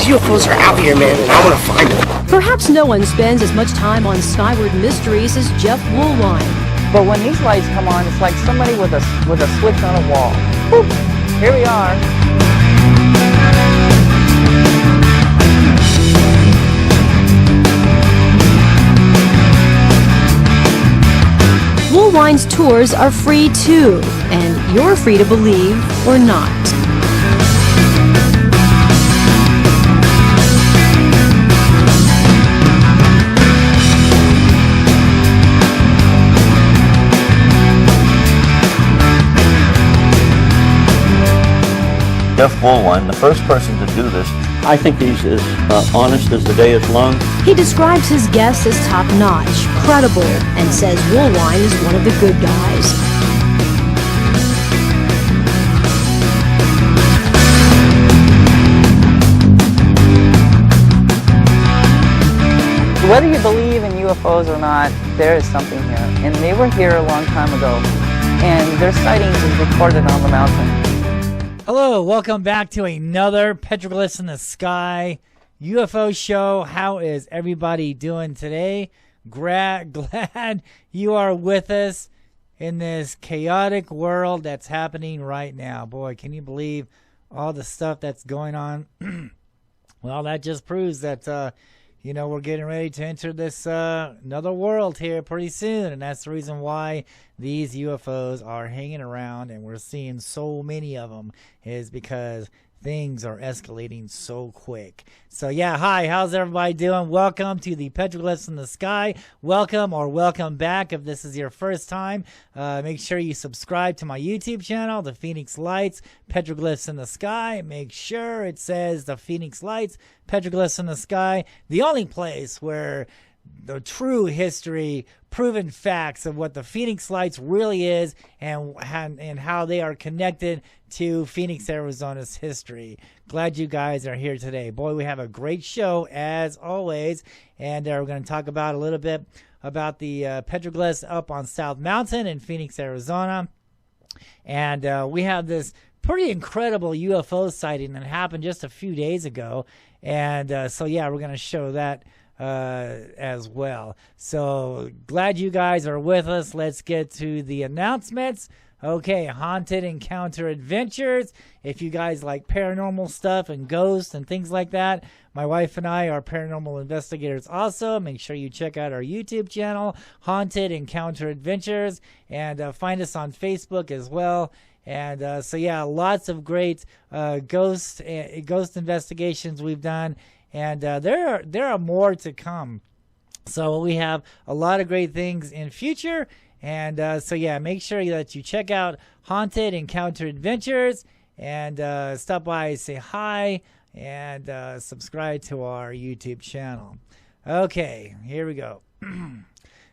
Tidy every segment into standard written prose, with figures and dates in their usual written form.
These UFOs are out here, man, and I want to find them. Perhaps no one spends as much time on skyward mysteries as Jeff Woolwine. But when these lights come on, it's like somebody with a switch on a wall. Boop. Here we are. Woolwine's tours are free too, and you're free to believe or not. Jeff Woolwine, the first person to do this. I think he's as honest as the day is long. He describes his guests as top-notch, credible, and says Woolwine is one of the good guys. Whether you believe in UFOs or not, there is something here. And they were here a long time ago. And their sightings is recorded on the mountain. Hello, welcome back to another Petroglyphs in the Sky UFO show. How is everybody doing today? Glad you are with us in this chaotic world that's happening right now. Boy, can you believe all the stuff that's going on? Well, that just proves that, we're getting ready to enter this another world here pretty soon. And that's the reason why these UFOs are hanging around and we're seeing so many of them, is because things are escalating so quick. So yeah, hi, how's everybody doing? Welcome to the Petroglyphs in the Sky. Welcome or welcome back if this is your first time. Make sure you subscribe to my YouTube channel, The Phoenix Lights, Petroglyphs in the Sky. Make sure it says The Phoenix Lights, Petroglyphs in the Sky. The only place where the true history, proven facts of what the Phoenix Lights really is and how they are connected to Phoenix, Arizona's history. Glad you guys are here today. Boy, we have a great show as always, and we're going to talk about a little bit about the petroglyphs up on South Mountain in Phoenix, Arizona. And we have this pretty incredible UFO sighting that happened just a few days ago. And so yeah, we're going to show that as well. So glad you guys are with us. Let's get to the announcements. Okay, Haunted Encounter Adventures. If you guys like paranormal stuff and ghosts and things like that, my wife and I are paranormal investigators also. Make sure you check out our YouTube channel, Haunted Encounter Adventures, and find us on Facebook as well. And so yeah, lots of great ghost investigations we've done. And there are more to come. So we have a lot of great things in future. And so yeah, make sure that you check out Haunted Encounter Adventures and stop by, say hi, and subscribe to our YouTube channel. Okay, here we go.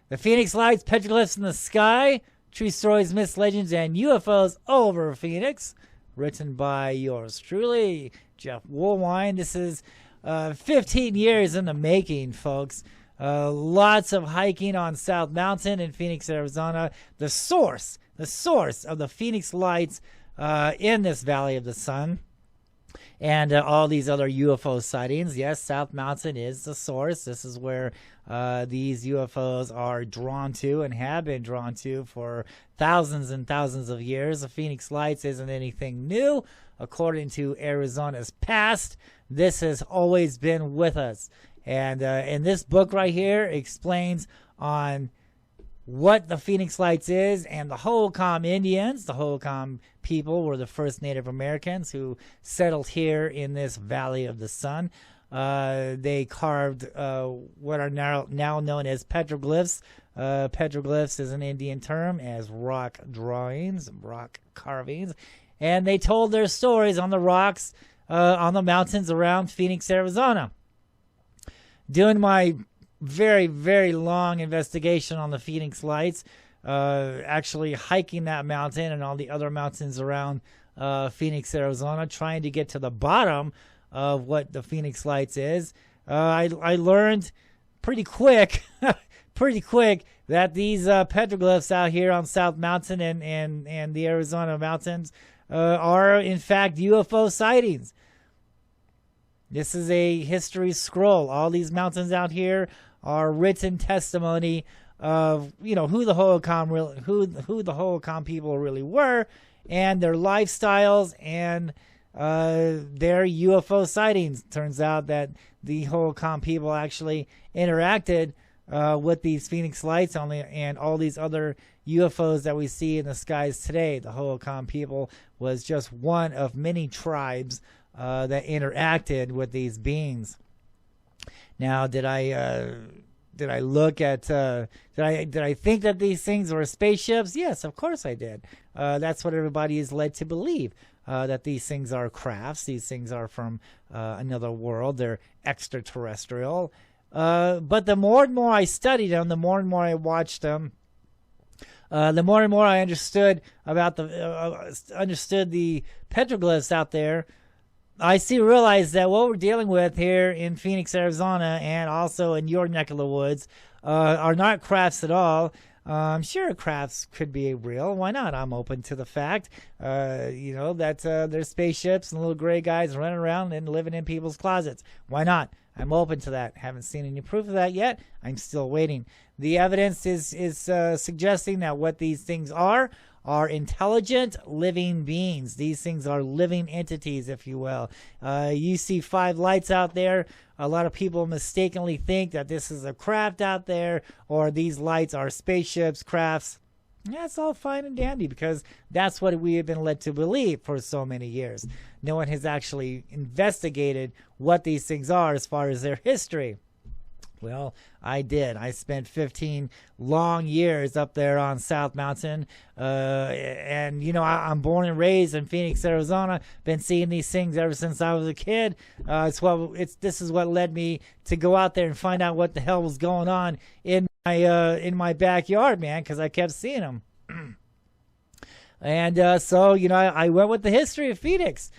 The Phoenix Lights, Petroglyphs in the Sky, True Stories, Myths, Legends, and UFOs over Phoenix. Written by yours truly, Jeff Woolwine. This is 15 years in the making, folks. Lots of hiking on South Mountain in Phoenix, Arizona. The source of the Phoenix Lights in this Valley of the Sun. And all these other UFO sightings. Yes, South Mountain is the source. This is where these UFOs are drawn to and have been drawn to for thousands and thousands of years. The Phoenix Lights isn't anything new. According to Arizona's past, this has always been with us. And this book right here explains on what the Phoenix Lights is, and the Hohokam Indians, the Hohokam people, were the first Native Americans who settled here in this Valley of the Sun. They carved what are now known as petroglyphs. Petroglyphs is an Indian term, as rock drawings, rock carvings. And they told their stories on the rocks, on the mountains around Phoenix, Arizona. Doing my very, very long investigation on the Phoenix Lights, actually hiking that mountain and all the other mountains around Phoenix, Arizona, trying to get to the bottom of what the Phoenix Lights is. I learned pretty quick that these petroglyphs out here on South Mountain and the Arizona mountains are in fact UFO sightings. This is a history scroll. All these mountains out here are written testimony of, you know, who the Hohokam people really were, and their lifestyles and their UFO sightings. Turns out that the Hohokam people actually interacted with these Phoenix lights and all these other UFOs that we see in the skies today. The Hohokam people was just one of many tribes that interacted with these beings. Now, did I look at? Did I think that these things were spaceships? Yes, of course I did. That's what everybody is led to believe. That these things are crafts. These things are from another world. They're extraterrestrial. But the more and more I studied them, the more and more I watched them, the more and more I understood about the petroglyphs out there. I realize that what we're dealing with here in Phoenix, Arizona, and also in your neck of the woods, are not crafts at all. Sure, crafts could be real. Why not? I'm open to the fact, that there's spaceships and little gray guys running around and living in people's closets. Why not? I'm open to that. Haven't seen any proof of that yet. I'm still waiting. The evidence is suggesting that what these things are intelligent living beings. These things are living entities, if you will. You see 5 lights out there. A lot of people mistakenly think that this is a craft out there, or these lights are spaceships, crafts. That's all fine and dandy, because that's what we have been led to believe for so many years. No one has actually investigated what these things are as far as their history. Well, I did. I spent 15 long years up there on South Mountain. And, I'm born and raised in Phoenix, Arizona. Been seeing these things ever since I was a kid. This is what led me to go out there and find out what the hell was going on in my backyard, man, because I kept seeing them. And so I went with the history of Phoenix.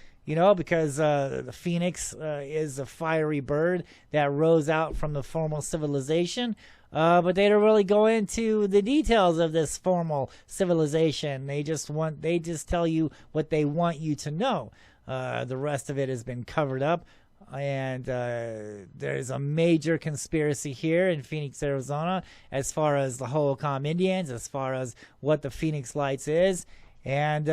Because the phoenix is a fiery bird that rose out from the formal civilization. But they don't really go into the details of this formal civilization. They just tell you what they want you to know. The rest of it has been covered up. And there's a major conspiracy here in Phoenix, Arizona, as far as the Hohokam Indians, as far as what the Phoenix Lights is. And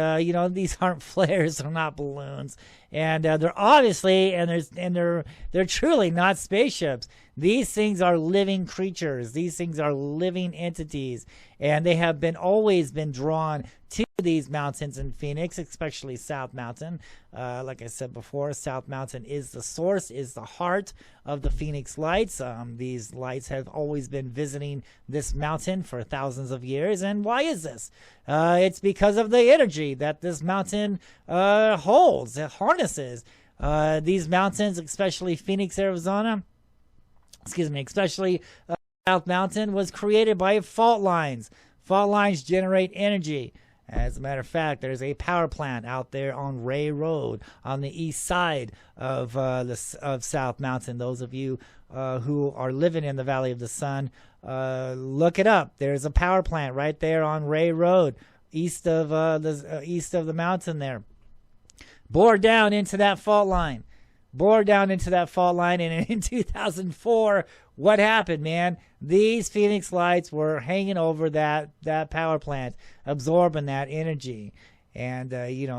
these aren't flares, they're not balloons, and they're obviously they're truly not spaceships. These things are living creatures. These things are living entities, and they have always been drawn to these mountains in Phoenix, especially South Mountain. Like I said before, South Mountain is the source, is the heart of the Phoenix Lights. These lights have always been visiting this mountain for thousands of years. And why is this? It's because of the energy that this mountain holds, it harnesses. These mountains, especially Phoenix, Arizona, especially South Mountain, was created by fault lines. Fault lines generate energy. As a matter of fact, there's a power plant out there on Ray Road on the east side of South Mountain. Those of you who are living in the Valley of the Sun, look it up. There's a power plant right there on Ray Road, east of the mountain there. Bore down into that fault line. And in 2004, what happened, man? These Phoenix Lights were hanging over that power plant, absorbing that energy. And,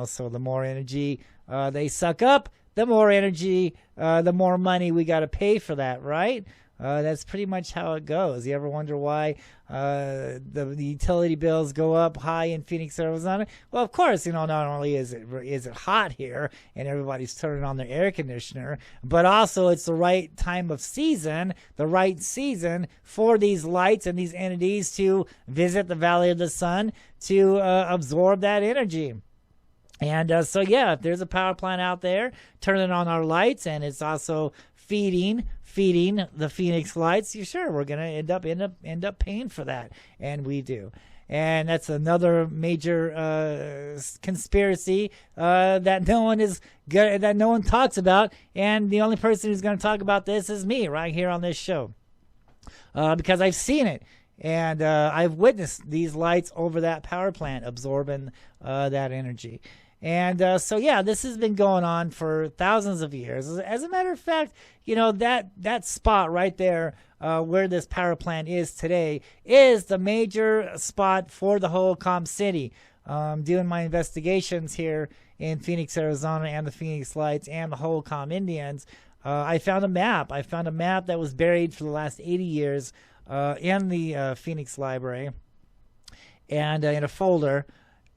so the more energy they suck up, the more energy, the more money we got to pay for that, right? That's pretty much how it goes. You ever wonder why the utility bills go up high in Phoenix, Arizona? Well, of course, not only is it hot here and everybody's turning on their air conditioner, but also it's the right time of season, the right season for these lights and these entities to visit the Valley of the Sun to absorb that energy. And if there's a power plant out there turning on our lights, and it's also feeding the Phoenix Lights, sure, we're gonna end up paying for that, and we do. And that's another major conspiracy that no one talks about, and the only person who's going to talk about this is me right here on this show, because I've seen it. And I've witnessed these lights over that power plant absorbing that energy. And so, yeah, this has been going on for thousands of years. As a matter of fact, that spot right there where this power plant is today is the major spot for the Holcomb City. Doing my investigations here in Phoenix, Arizona, and the Phoenix Lights and the Holcomb Indians, I found a map. I found a map that was buried for the last 80 years in the Phoenix Library and in a folder.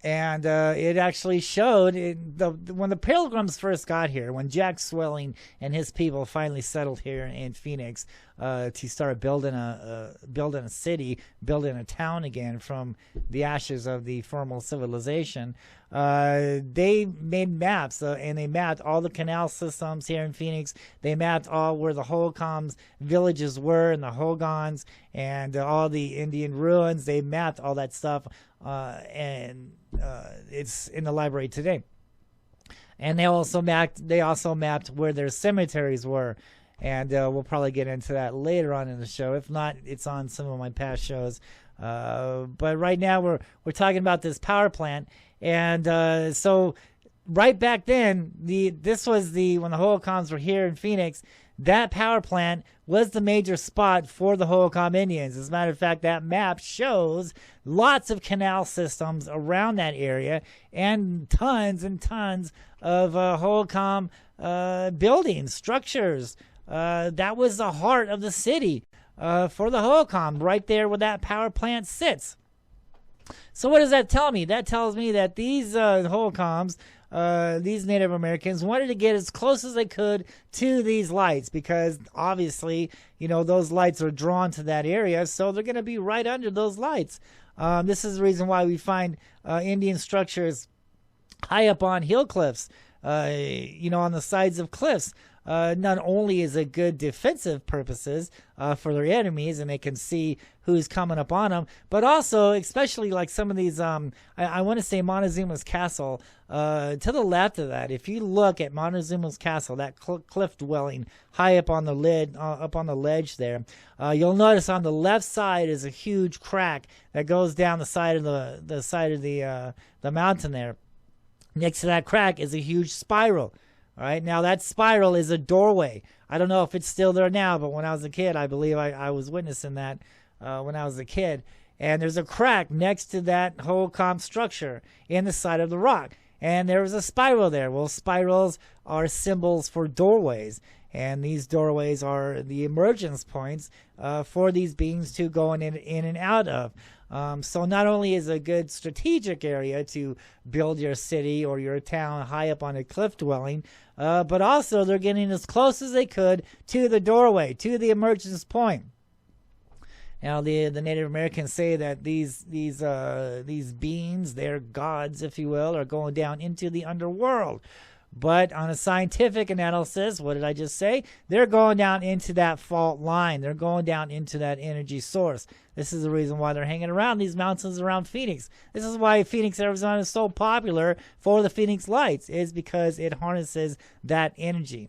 And it actually showed when the Pilgrims first got here, when Jack Swelling and his people finally settled here in Phoenix to start building a city, building a town again from the ashes of the former civilization. They made maps and they mapped all the canal systems here in Phoenix. They mapped all where the Holcombs villages were and the Hogons and all the Indian ruins. They mapped all that stuff, and it's in the library today. And they also mapped where their cemeteries were. And we'll probably get into that later on in the show. If not, it's on some of my past shows. But right now we're talking about this power plant. And so right back then, when the Holcombs were here in Phoenix, that power plant was the major spot for the Holcomb Indians. As a matter of fact, that map shows lots of canal systems around that area and tons of Holcomb buildings, structures. That was the heart of the city for the Holcomb, right there where that power plant sits. So what does that tell me? That tells me that these Holcombs, these Native Americans, wanted to get as close as they could to these lights because obviously, those lights are drawn to that area, so they're going to be right under those lights. This is the reason why we find Indian structures high up on hill cliffs, on the sides of cliffs. Not only is it good defensive purposes for their enemies and they can see who's coming up on them, but also, especially like some of these, I want to say Montezuma's Castle, to the left of that, if you look at Montezuma's Castle, that cliff dwelling high up on the ledge there, you'll notice on the left side is a huge crack that goes down the side of the mountain there. Next to that crack is a huge spiral. All right, now that spiral is a doorway. I don't know if it's still there now, but when I was a kid, I believe I was witnessing that when I was a kid. And there's a crack next to that Holcomb structure in the side of the rock. And there was a spiral there. Well, spirals are symbols for doorways. And these doorways are the emergence points for these beings to go in and out of. So not only is it a good strategic area to build your city or your town high up on a cliff dwelling, but also they're getting as close as they could to the doorway, to the emergence point. Now, the Native Americans say that these beings, their gods, if you will, are going down into the underworld. But on a scientific analysis, what did I just say? They're going down into that fault line. They're going down into that energy source. This is the reason why they're hanging around these mountains around Phoenix. This is why Phoenix, Arizona is so popular for the Phoenix Lights, is because it harnesses that energy.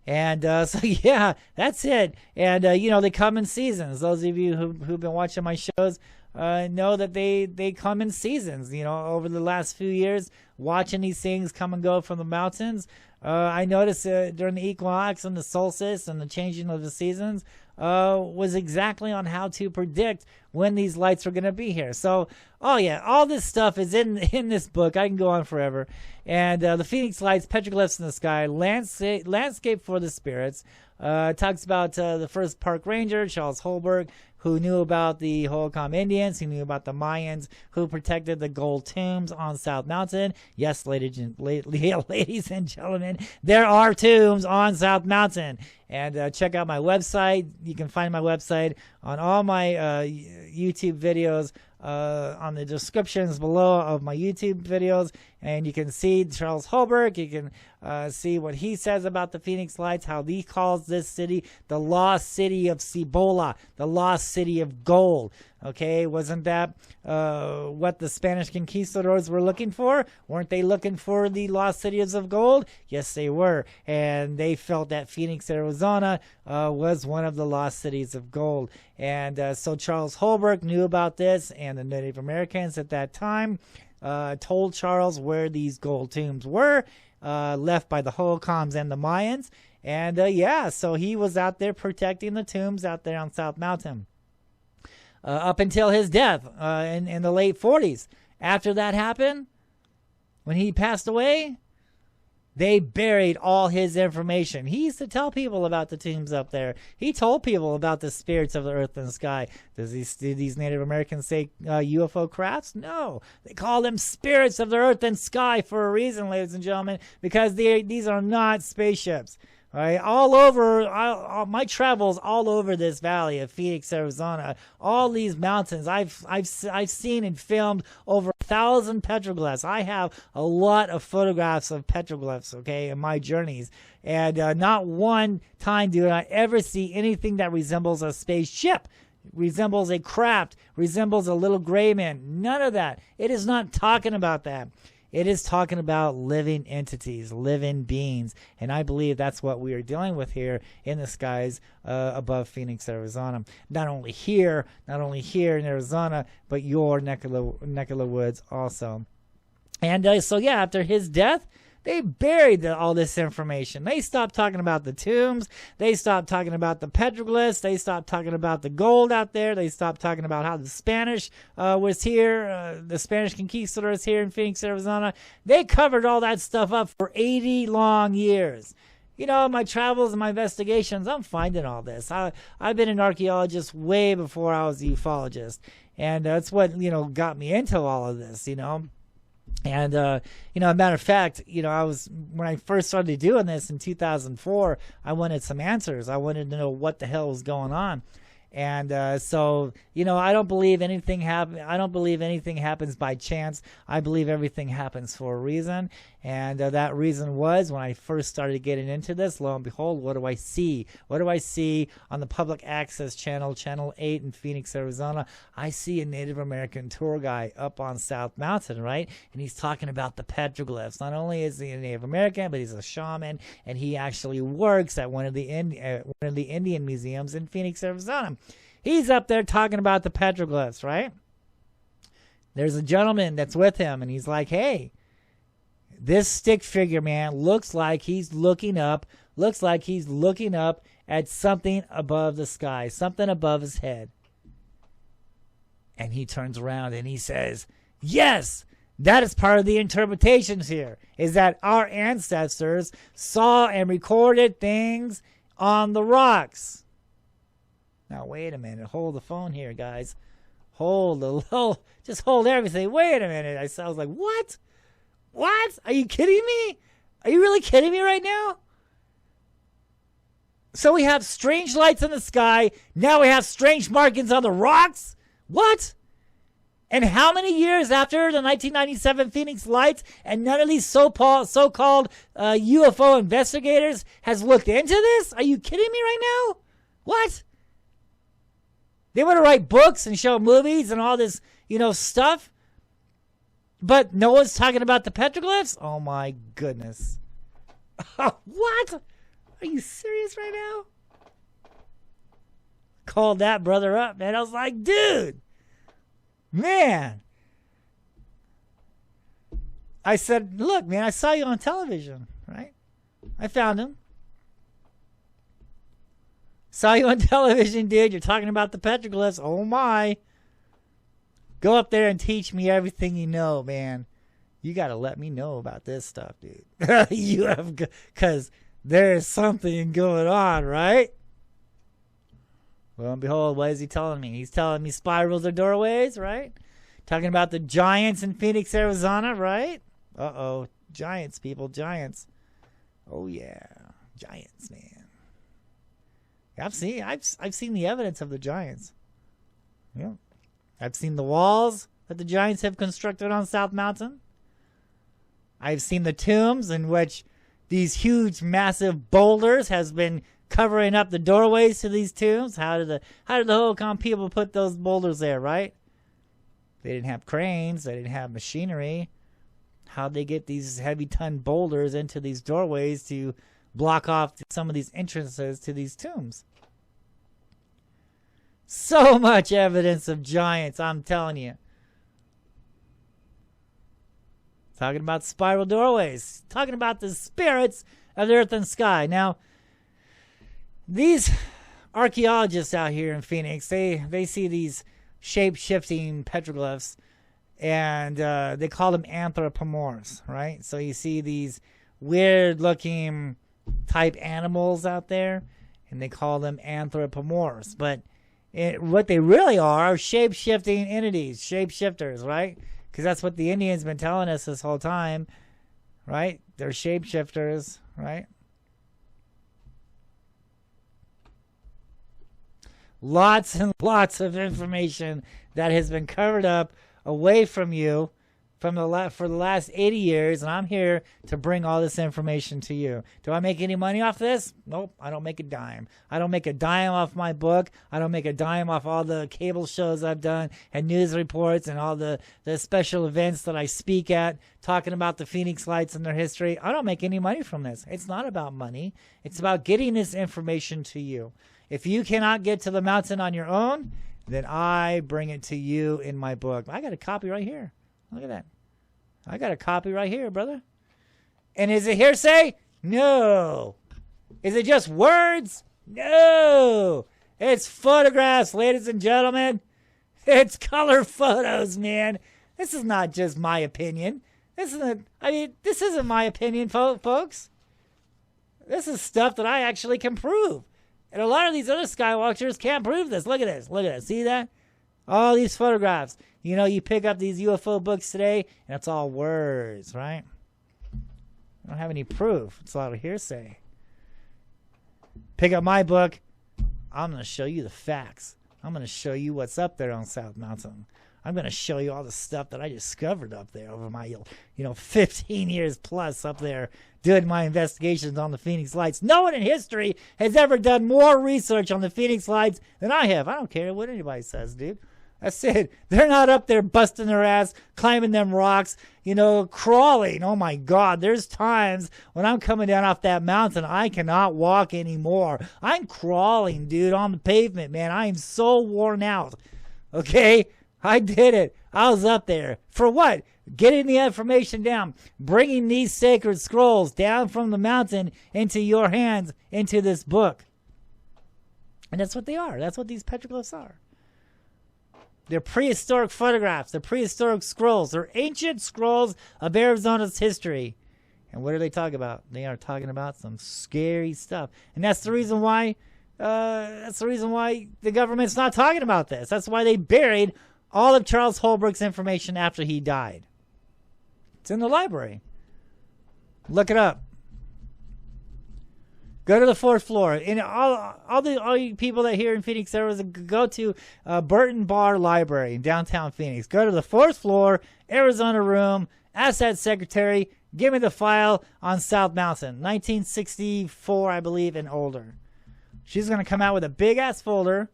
And so, yeah, that's it. And, they come in seasons. Those of you who've been watching my shows know that they come in seasons. Over the last few years, watching these things come and go from the mountains, I noticed during the equinox and the solstice and the changing of the seasons was exactly on how to predict when these lights are going to be here. So, all this stuff is in this book. I can go on forever. And the Phoenix Lights, Petroglyphs in the Sky, Landscape for the Spirits, talks about the first park ranger, Charles Holberg, who knew about the Holcomb Indians, who knew about the Mayans, who protected the gold tombs on South Mountain. Yes, ladies and gentlemen, there are tombs on South Mountain. And check out my website. You can find my website on all my YouTube videos, on the descriptions below of my YouTube videos. And you can see Charles Holberg. You can see what he says about the Phoenix Lights, how he calls this city the lost city of Cibola, the lost city of gold. Okay, wasn't that what the Spanish conquistadors were looking for? Weren't they looking for the lost cities of gold? Yes, they were. And they felt that Phoenix, Arizona was one of the lost cities of gold. And so Charles Holberg knew about this, and the Native Americans at that time, told Charles where these gold tombs were, left by the Hohokams and the Mayans. And yeah, so he was out there protecting the tombs out there on South Mountain up until his death in the late 40s. After that happened, when he passed away, they buried all his information. He used to tell people about the tombs up there. He told people about the spirits of the earth and the sky. Do these Native Americans say UFO crafts? No. They call them spirits of the earth and sky for a reason, ladies and gentlemen, because these are not spaceships. All right, all over my travels, all over this valley of Phoenix, Arizona, all these mountains, I've seen and filmed over 1,000 petroglyphs. I have a lot of photographs of petroglyphs, okay, in my journeys, and not one time do I ever see anything that resembles a spaceship, resembles a craft, resembles a little gray man. None of that. It is not talking about that. It is talking about living entities, living beings, and I believe that's what we are dealing with here in the skies above Phoenix, Arizona. Not only here in Arizona, but your neck of the woods also. And so yeah, after his death, they buried all this information. They stopped talking about the tombs. They stopped talking about the petroglyphs. They stopped talking about the gold out there. They stopped talking about how the Spanish was here. The Spanish conquistadors here in Phoenix, Arizona. They covered all that stuff up for 80 long years. You know, my travels and my investigations, I'm finding all this. I've been an archaeologist way before I was a ufologist. And that's what, got me into all of this, And, as a matter of fact, when I first started doing this in 2004, I wanted some answers. I wanted to know what the hell was going on. And so, I don't believe anything I don't believe anything happens by chance. I believe everything happens for a reason. And that reason was when I first started getting into this, lo and behold, what do I see? What do I see on the public access channel, Channel 8 in Phoenix, Arizona? I see a Native American tour guy up on South Mountain, right? And he's talking about the petroglyphs. Not only is he a Native American, but he's a shaman, and he actually works at one of the Indian museums in Phoenix, Arizona. He's up there talking about the petroglyphs, right? There's a gentleman that's with him, and he's like, hey, this stick figure, man, looks like he's looking up at something above the sky, something above his head. And he turns around and he says, yes, that is part of the interpretations here, is that our ancestors saw and recorded things on the rocks. Now, wait a minute. Hold the phone here, guys. Just hold everything. Wait a minute. I was like, what? What? Are you kidding me? Are you really kidding me right now? So we have strange lights in the sky. Now we have strange markings on the rocks? What? And how many years after the 1997 Phoenix lights and none of these so-called UFO investigators has looked into this? Are you kidding me right now? What? They want to write books and show movies and all this, stuff. But no one's talking about the petroglyphs? Oh, my goodness. What? Are you serious right now? Called that brother up, man. I was like, dude. Man. I said, look, man, I saw you on television, right? I found him. Saw you on television, dude. You're talking about the petroglyphs. Oh, my. Go up there and teach me everything you know, man. You got to let me know about this stuff, dude. Because there's something going on, right? Well and behold, what is he telling me? He's telling me spirals are doorways, right? Talking about the giants in Phoenix, Arizona, right? Uh-oh. Giants, people, giants. Oh, yeah. Giants, man. I've seen the evidence of the giants. Yeah. I've seen the walls that the giants have constructed on South Mountain. I've seen the tombs in which these huge, massive boulders has been covering up the doorways to these tombs. How did the Hohokam people put those boulders there, right? They didn't have cranes. They didn't have machinery. How'd they get these heavy-ton boulders into these doorways to block off some of these entrances to these tombs? So much evidence of giants, I'm telling you. talking about spiral doorways, talking about the spirits of the earth and sky. Now, these archaeologists out here in Phoenix, they see these shape-shifting petroglyphs, and they call them anthropomorphs, right? So you see these weird-looking type animals out there, and they call them anthropomorphs. But what they really are shape-shifting entities, shape-shifters, right? Because that's what the Indians been telling us this whole time, right? They're shape-shifters, right? Lots and lots of information that has been covered up away from you for the last 80 years, and I'm here to bring all this information to you. Do I make any money off this? Nope, I don't make a dime. I don't make a dime off my book. I don't make a dime off all the cable shows I've done and news reports and all the special events that I speak at talking about the Phoenix Lights and their history. I don't make any money from this. It's not about money. It's about getting this information to you. If you cannot get to the mountain on your own, then I bring it to you in my book. I got a copy right here. Look at that. I got a copy right here, brother. And is it hearsay? No. Is it just words? No. It's photographs, ladies and gentlemen. It's color photos, man. This is not just my opinion. This isn't my opinion, folks. This is stuff that I actually can prove. And a lot of these other skywalkers can't prove this. Look at this. Look at it. See that? All these photographs. You know, you pick up these UFO books today, and it's all words, right? I don't have any proof. It's a lot of hearsay. Pick up my book. I'm going to show you the facts. I'm going to show you what's up there on South Mountain. I'm going to show you all the stuff that I discovered up there over my, 15 years plus up there doing my investigations on the Phoenix Lights. No one in history has ever done more research on the Phoenix Lights than I have. I don't care what anybody says, dude. That's it. They're not up there busting their ass, climbing them rocks, crawling. Oh, my God. There's times when I'm coming down off that mountain, I cannot walk anymore. I'm crawling, dude, on the pavement, man. I am so worn out. Okay? I did it. I was up there. For what? Getting the information down. Bringing these sacred scrolls down from the mountain into your hands, into this book. And that's what they are. That's what these petroglyphs are. They're prehistoric photographs. They're prehistoric scrolls. They're ancient scrolls of Arizona's history. And what are they talking about? They are talking about some scary stuff. And that's the reason why the government's not talking about this. That's why they buried all of Charles Holbrook's information after he died. It's in the library. Look it up. Go to the 4th floor. And all you people that here in Phoenix, Arizona, go to Burton Bar Library in downtown Phoenix. Go to the 4th floor, Arizona room. Ask that secretary, give me the file on South Mountain, 1964, I believe, and older. She's going to come out with a big-ass folder,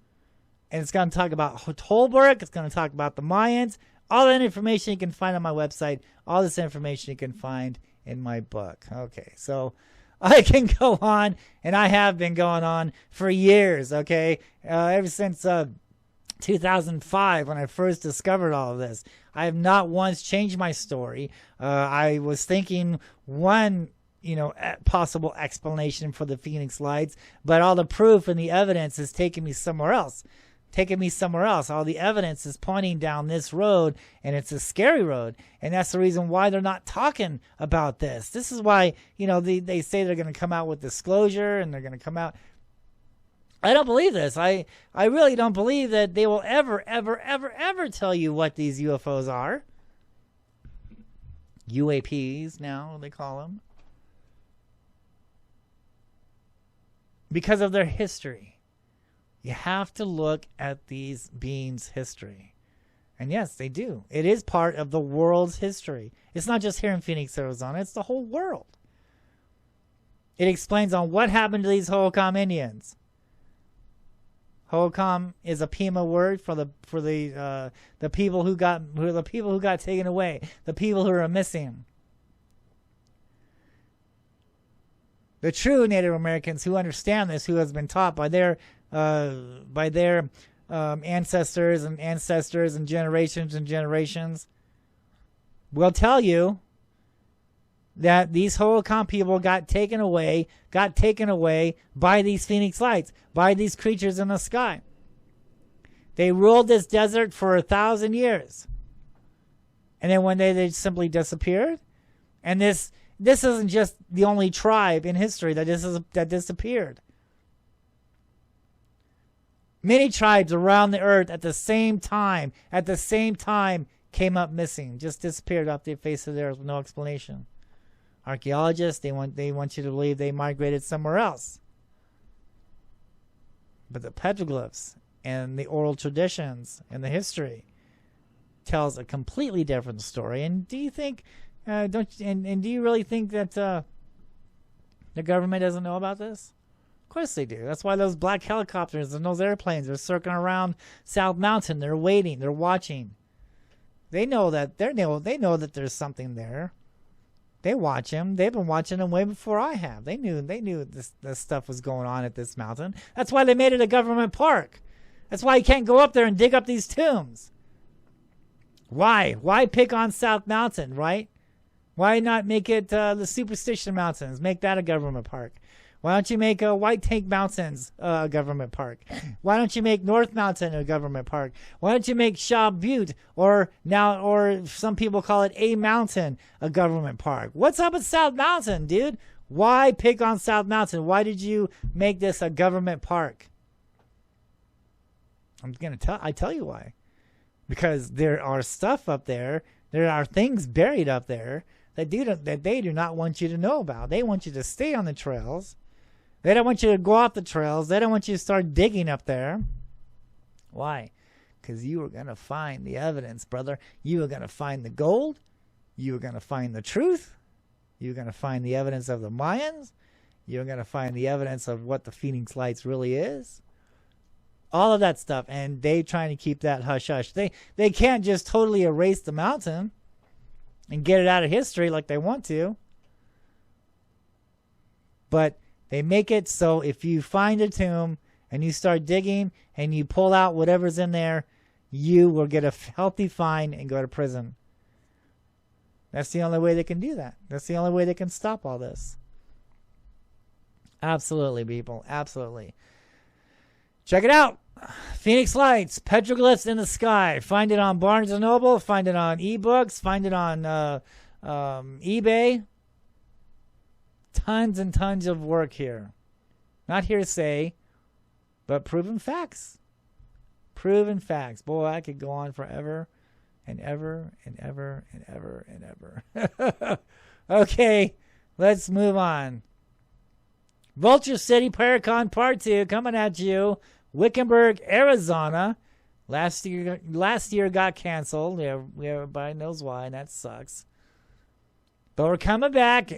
and it's going to talk about Holbrook. It's going to talk about the Mayans. All that information you can find on my website. All this information you can find in my book. Okay, so I can go on, and I have been going on for years, okay? Ever since 2005 when I first discovered all of this. I have not once changed my story. I was thinking one possible explanation for the Phoenix Lights, but all the proof and the evidence is taking me somewhere else. All the evidence is pointing down this road, and it's a scary road. And that's the reason why they're not talking about this. This is why, they say they're going to come out with disclosure, and they're going to come out. I don't believe this. I really don't believe that they will ever tell you what these UFOs are. UAPs now, they call them. Because of their history. You have to look at these beings' history. And yes, they do. It is part of the world's history. It's not just here in Phoenix, Arizona. It's the whole world. It explains on what happened to these Hohokam Indians. Hohokam is a Pima word for the people who got taken away, the people who are missing. The true Native Americans who understand this, who has been taught by their ancestors and generations, will tell you that these holocron people got taken away by these Phoenix Lights, by these creatures in the sky. They ruled this desert for 1,000 years. And then one day they simply disappeared. And this isn't just the only tribe in history that disappeared. Many tribes around the earth at the same time came up missing, just disappeared off the face of the earth with no explanation. Archaeologists, they want you to believe they migrated somewhere else. But the petroglyphs and the oral traditions and the history tells a completely different story. And do you think, do you really think that the government doesn't know about this? Of course they do. That's why those black helicopters and those airplanes are circling around South Mountain. They're waiting. They're watching. They know that they know that there's something there. They watch him. They've been watching him way before I have. They knew this stuff was going on at this mountain. That's why they made it a government park. That's why you can't go up there and dig up these tombs. Why? Why pick on South Mountain, right? Why not make it the Superstition Mountains? Make that a government park. Why don't you make White Tank Mountains a government park? Why don't you make North Mountain a government park? Why don't you make Shaw Butte or some people call it A Mountain a government park? What's up with South Mountain, dude? Why pick on South Mountain? Why did you make this a government park? I tell you why. Because there are stuff up there. There are things buried up there that they do not want you to know about. They want you to stay on the trails. They don't want you to go off the trails. They don't want you to start digging up there. Why? Because you are going to find the evidence, brother. You are going to find the gold. You are going to find the truth. You're going to find the evidence of the Mayans. You're going to find the evidence of what the Phoenix Lights really is. All of that stuff. And they trying to keep that hush-hush. They can't just totally erase the mountain and get it out of history like they want to. But they make it so if you find a tomb and you start digging and you pull out whatever's in there, you will get a healthy fine and go to prison. That's the only way they can do that. That's the only way they can stop all this. Absolutely, people. Absolutely. Check it out. Phoenix Lights, Petroglyphs in the Sky. Find it on Barnes & Noble. Find it on eBooks. Find it on eBay. Tons and tons of work here. Not hearsay, but proven facts. Proven facts. Boy, I could go on forever and ever and ever and ever and ever. Okay, let's move on. Vulture City Paracon Part 2 coming at you. Wickenburg, Arizona. Last year got canceled. Yeah, everybody knows why, and that sucks. But we're coming back.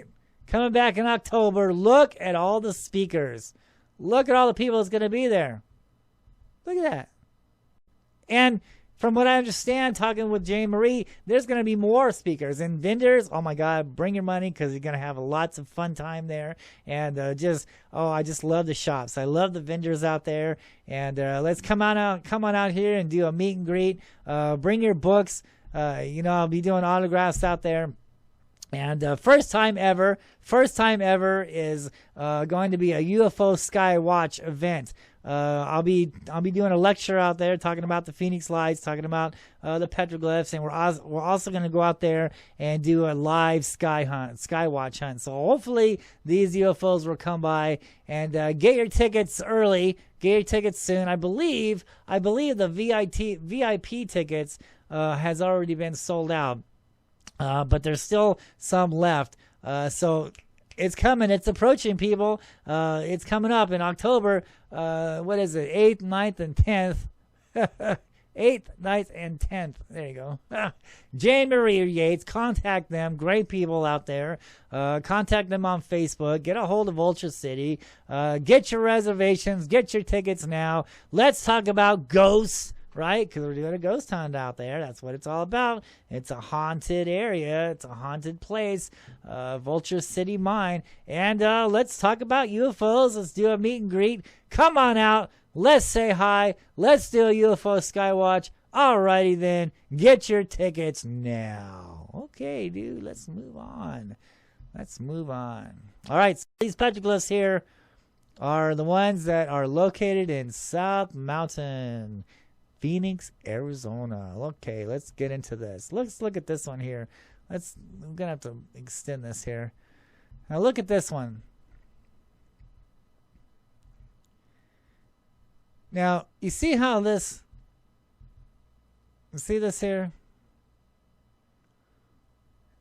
Coming back in October. Look at all the speakers. Look at all the people that's going to be there. Look at that. And from what I understand, talking with Jane Marie, there's going to be more speakers and vendors. Oh my God, bring your money because you're going to have lots of fun time there. And I just love the shops. I love the vendors out there. And let's come on out here and do a meet and greet. Bring your books. I'll be doing autographs out there. And first time ever is going to be a UFO Sky Watch event. I'll be doing a lecture out there talking about the Phoenix Lights, talking about the petroglyphs, and we're also going to go out there and do a live sky watch hunt. So hopefully these UFOs will come by and get your tickets early, get your tickets soon. I believe the VIP tickets has already been sold out. But there's still some left. So it's coming. It's approaching, people. It's coming up in October. What is it? 8th, 9th, and 10th. 8th, 9th, and 10th. There you go. Jane Marie Yates. Contact them. Great people out there. Contact them on Facebook. Get a hold of Ultra City. Get your reservations. Get your tickets now. Let's talk about ghosts. Right? Because we're doing a ghost hunt out there. That's what it's all about. It's a haunted area. It's a haunted place. Vulture City Mine. And let's talk about UFOs. Let's do a meet and greet. Come on out. Let's say hi. Let's do a UFO Skywatch. Alrighty then. Get your tickets now. Okay, dude. Let's move on. Let's move on. All right, so these petroglyphs here are the ones that are located in South Mountain, Phoenix, Arizona. Okay, let's get into this. Let's look at this one here. I'm gonna have to extend this here. Now look at this one. Now you see how this. You see this here?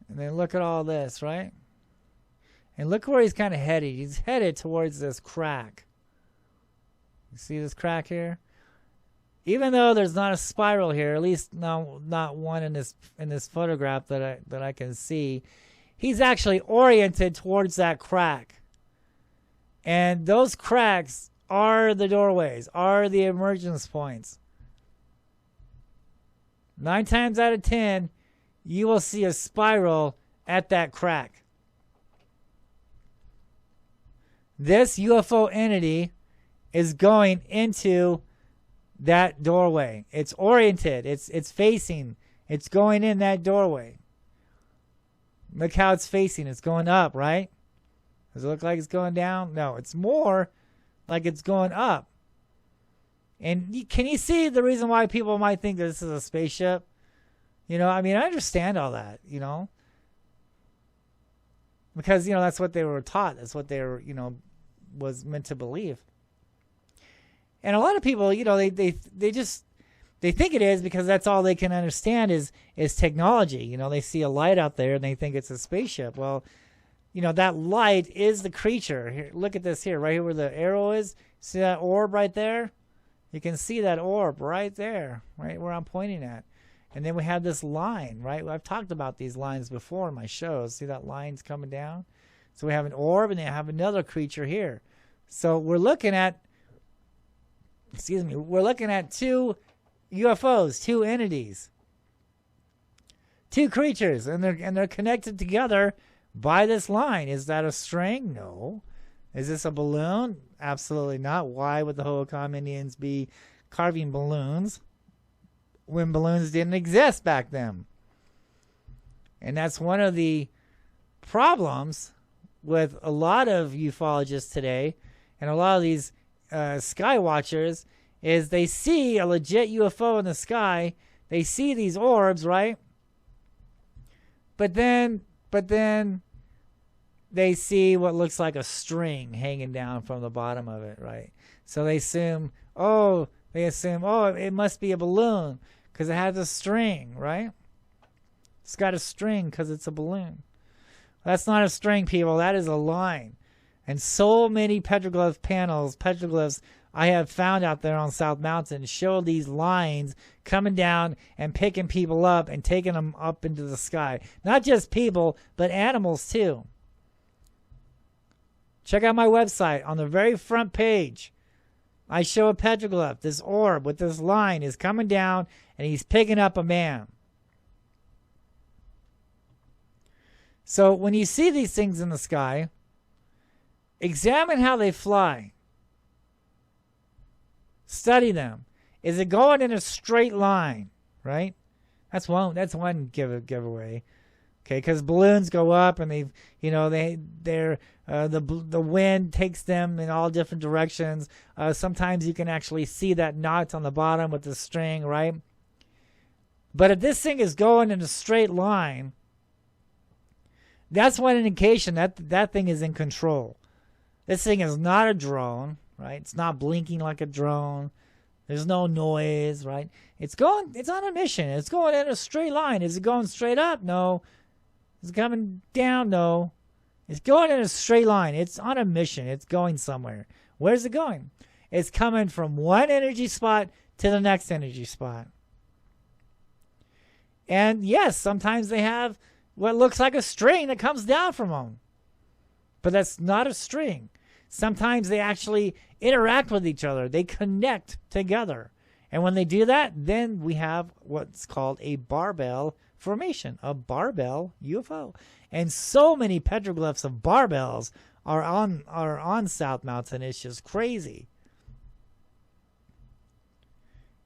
And then look at all this, right? And look where he's kind of headed. He's headed towards this crack. You see this crack here? Even though there's not a spiral here, at least not one in this photograph that I can see, he's actually oriented towards that crack. And those cracks are the doorways, are the emergence points. 9 times out of 10, you will see a spiral at that crack. This UFO entity is going into that doorway. It's oriented. It's facing. It's going in that doorway. Look how it's facing. It's going up, right? Does it look like it's going down? No, it's more like it's going up. And can you see the reason why people might think this is a spaceship? You know, I mean, I understand all that, you know. Because, you know, that's what they were taught. That's what they were, you know, was meant to believe. And a lot of people, you know, they think it is because that's all they can understand is technology. You know, they see a light out there and they think it's a spaceship. Well, you know, that light is the creature. Here, look at this here, right here where the arrow is. See that orb right there? You can see that orb right there, right where I'm pointing at. And then we have this line, right? I've talked about these lines before in my shows. See that line's coming down? So we have an orb and then have another creature here. So we're looking at, we're looking at 2 UFOs, 2 entities, 2 creatures, and they're connected together by this line. Is that a string? No. Is this a balloon? Absolutely not. Why would the Hohokam Indians be carving balloons when balloons didn't exist back then? And that's one of the problems with a lot of ufologists today and a lot of these sky watchers is they see a legit UFO in the sky. They see these orbs, right? But then they see what looks like a string hanging down from the bottom of it, right? So they assume, oh, it must be a balloon because it has a string, right? It's got a string because it's a balloon. That's not a string, people. That is a line. And so many petroglyphs I have found out there on South Mountain show these lines coming down and picking people up and taking them up into the sky. Not just people, but animals too. Check out my website. On the very front page, I show a petroglyph. This orb with this line is coming down and he's picking up a man. So when you see these things in the sky, examine how they fly. Study them. Is it going in a straight line? Right? That's one giveaway. Okay, because balloons go up and the wind takes them in all different directions. Sometimes you can actually see that knot on the bottom with the string, right? But if this thing is going in a straight line, that's one indication that thing is in control. This thing is not a drone, right? It's not blinking like a drone. There's no noise, right? It's on a mission. It's going in a straight line. Is it going straight up? No. Is it coming down? No. It's going in a straight line. It's on a mission. It's going somewhere. Where's it going? It's coming from one energy spot to the next energy spot. And yes, sometimes they have what looks like a string that comes down from them. But that's not a string. Sometimes they actually interact with each other. They connect together. And when they do that, then we have what's called a barbell formation, a barbell UFO. And so many petroglyphs of barbells are on South Mountain. It's just crazy.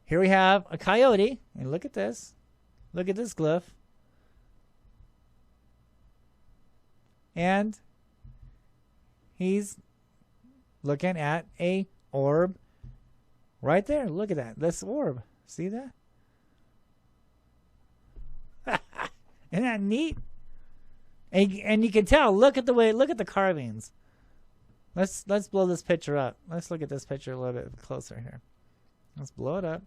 Here we have a coyote. And look at this. Look at this glyph. And he's looking at a orb right there. Look at that. This orb. See that? Isn't that neat? And you can tell. Look at the carvings. Let's blow this picture up. Let's look at this picture a little bit closer here. Let's blow it up.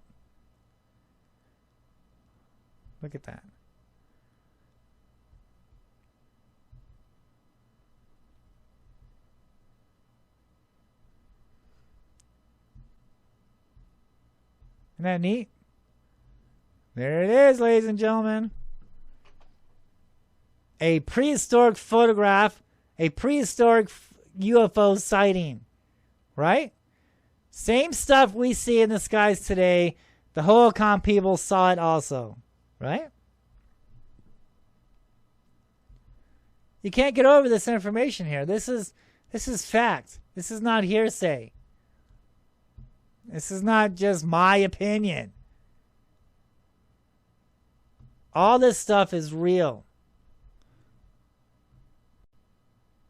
Look at that. Isn't that neat? There it is, ladies and gentlemen. A prehistoric photograph, a prehistoric UFO sighting, right? Same stuff we see in the skies today. The Hohokam people saw it also, right? You can't get over this information here. This is fact. This is not hearsay. This is not just my opinion. All this stuff is real.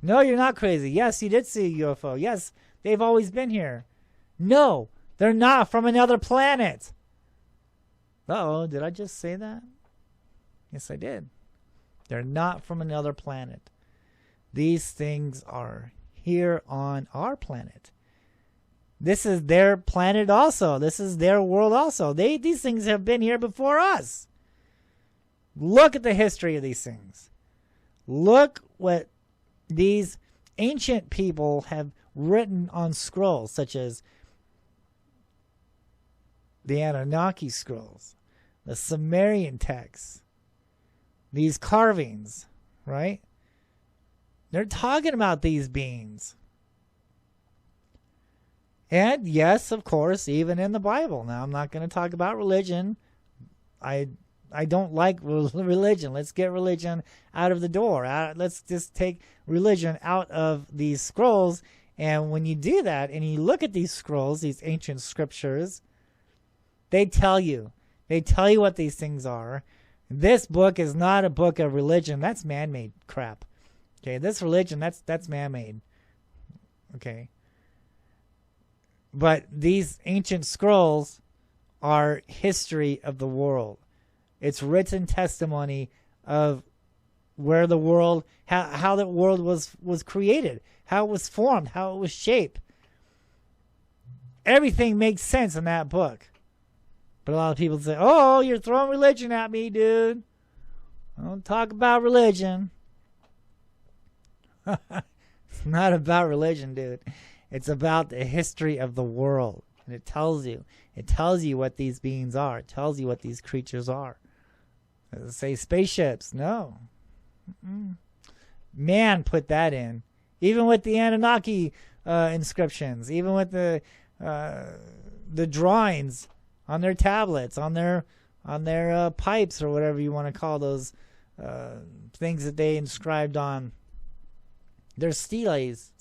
No, you're not crazy. Yes, you did see a UFO. Yes, they've always been here. No, they're not from another planet. Uh-oh, did I just say that? Yes, I did. They're not from another planet. These things are here on our planet. This is their planet also. This is their world also. These things have been here before us. Look at the history of these things. Look what these ancient people have written on scrolls, such as the Anunnaki scrolls, the Sumerian texts, these carvings, right? They're talking about these beings. And yes, of course, even in the Bible. Now, I'm not going to talk about religion. I don't like religion. Let's get religion out of the door. Let's just take religion out of these scrolls. And when you do that and you look at these scrolls, these ancient scriptures, they tell you. They tell you what these things are. This book is not a book of religion. That's man-made crap. Okay, this religion, that's man-made. Okay. But these ancient scrolls are history of the world. It's written testimony of where the world, how the world was created, how it was formed, how it was shaped. Everything makes sense in that book. But a lot of people say, oh, you're throwing religion at me, dude. Don't talk about religion. It's not about religion, dude. It's about the history of the world. And it tells you. It tells you what these beings are. It tells you what these creatures are. Does it say spaceships? No. Man put that in. Even with the Anunnaki inscriptions. Even with the drawings on their tablets, on their pipes, or whatever you want to call those things that they inscribed on. They're steles.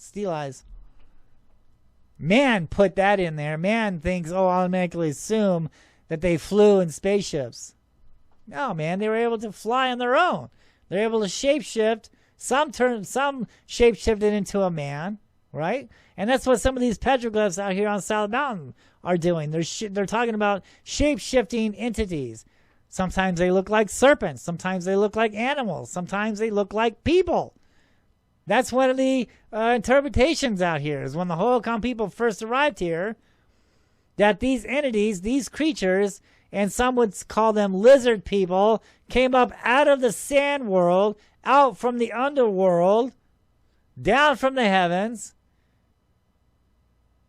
Man put that in there. Man thinks, automatically assume that they flew in spaceships. No, man, they were able to fly on their own. They're able to shapeshift. Some shapeshifted into a man, right? And that's what some of these petroglyphs out here on South Mountain are doing. They're talking about shape-shifting entities. Sometimes they look like serpents. Sometimes they look like animals. Sometimes they look like people. That's one of the interpretations out here, is when the Hohokam people first arrived here, that these entities, these creatures, and some would call them lizard people, came up out of the sand world, out from the underworld, down from the heavens.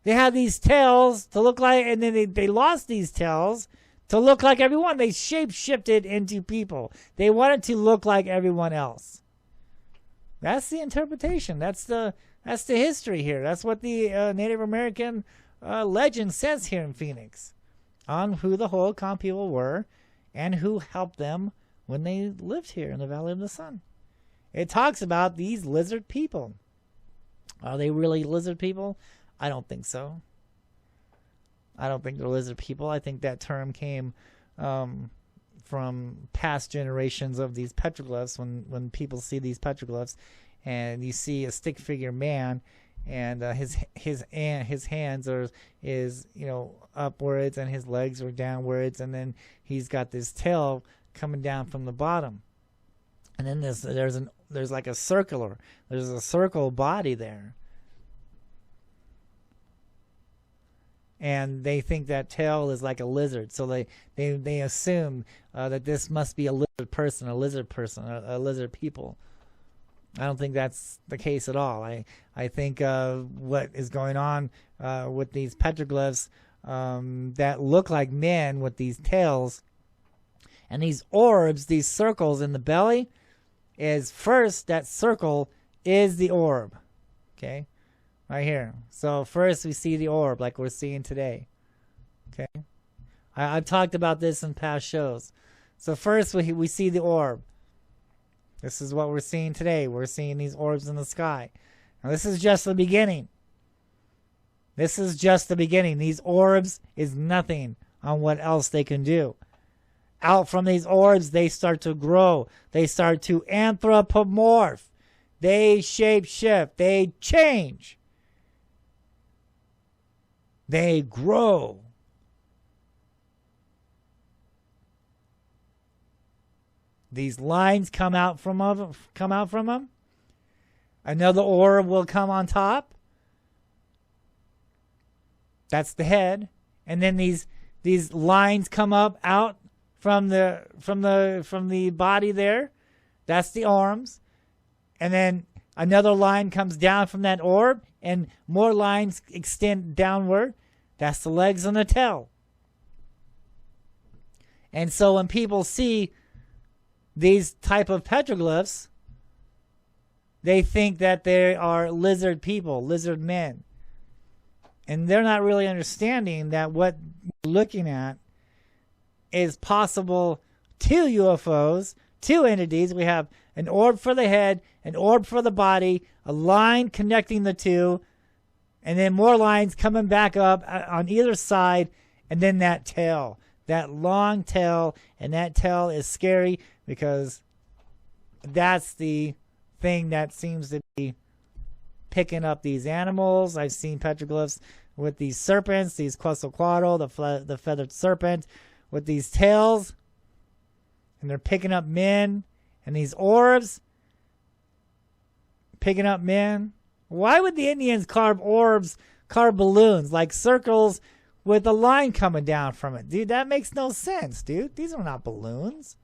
They had these tails to look like, and then they lost these tails to look like everyone. They shape-shifted into people. They wanted to look like everyone else. That's the interpretation. That's the history here. That's what the Native American legend says here in Phoenix on who the Hohokam people were and who helped them when they lived here in the Valley of the Sun. It talks about these lizard people. Are they really lizard people? I don't think so. I don't think they're lizard people. I think that term came from past generations of these petroglyphs. When people see these petroglyphs, and you see a stick figure man, and his hands is upwards, and his legs are downwards, and then he's got this tail coming down from the bottom, and then there's like a circle body there. And they think that tail is like a lizard, so they assume that this must be a lizard person, a lizard people. I don't think that's the case at all. I think what is going on with these petroglyphs that look like men with these tails and these orbs, these circles in the belly, is first that circle is the orb. Okay? Right here. So first we see the orb like we're seeing today. Okay? I've talked about this in past shows. So first we see the orb. This is what we're seeing today. We're seeing these orbs in the sky. Now this is just the beginning. This is just the beginning. These orbs is nothing on what else they can do. Out from these orbs, they start to grow. They start to anthropomorph. They shape shift. They change. They grow. These lines come out from them. Another orb will come on top. That's the head, and then these lines come out from the body there. That's the arms, and then another line comes down from that orb, and more lines extend downward. That's the legs and the tail. And so when people see these type of petroglyphs, they think that they are lizard people, lizard men. And they're not really understanding that what we're looking at is possible to UFOs, two entities. We have an orb for the head, an orb for the body, a line connecting the two, and then more lines coming back up on either side, and then that tail, that long tail, and that tail is scary because that's the thing that seems to be picking up these animals. I've seen petroglyphs with these serpents, these Quetzalcoatl, the feathered serpent, with these tails, and they're picking up men, and these orbs picking up men. Why would the Indians carve balloons, like circles with a line coming down from it? Dude, that makes no sense, dude. These are not balloons.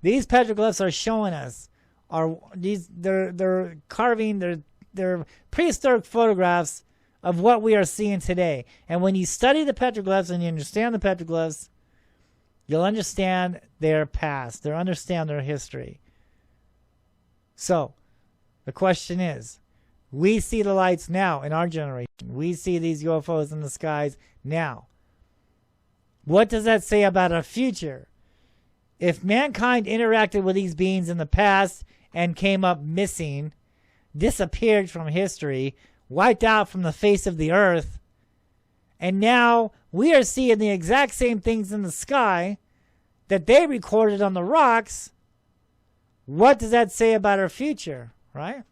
These petroglyphs are showing us they're carving, they're prehistoric photographs of what we are seeing today. And when you study the petroglyphs and you understand the petroglyphs, you'll understand their past, they'll understand their history. So, the question is, we see the lights now in our generation. We see these UFOs in the skies now. What does that say about our future? If mankind interacted with these beings in the past and came up missing, disappeared from history, wiped out from the face of the earth, and now we are seeing the exact same things in the sky that they recorded on the rocks, what does that say about our future, right?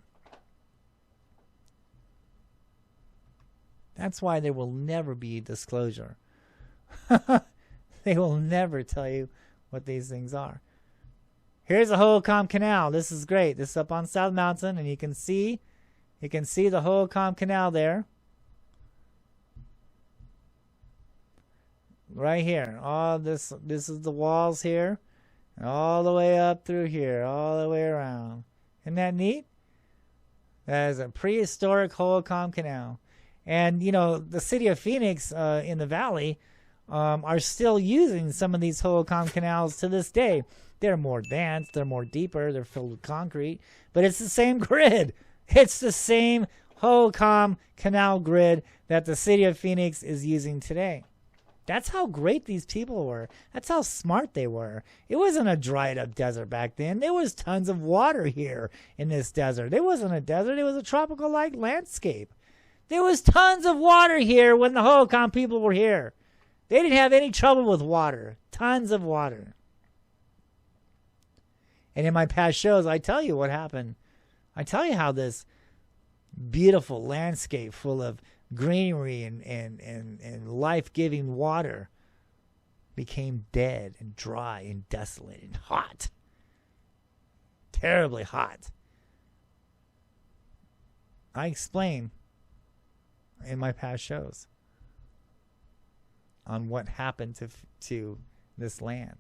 That's why there will never be disclosure. They will never tell you what these things are. Here's the Hohokam Canal. This is great. This is up on South Mountain, and you can see the Hohokam Canal there. Right here. All this is the walls here. All the way up through here. All the way around. Isn't that neat? That is a prehistoric Hohokam Canal. And, the city of Phoenix in the valley are still using some of these Hohokam canals to this day. They're more advanced, they're more deeper, they're filled with concrete, but it's the same grid. It's the same Hohokam Canal grid that the city of Phoenix is using today. That's how great these people were. That's how smart they were. It wasn't a dried up desert back then. There was tons of water here in this desert. It wasn't a desert, it was a tropical-like landscape. There was tons of water here when the Hohokam people were here. They didn't have any trouble with water. Tons of water. And in my past shows, I tell you what happened I tell you how this beautiful landscape full of greenery and life-giving water became dead and dry and desolate and hot. Terribly hot. I explain in my past shows on what happened to this land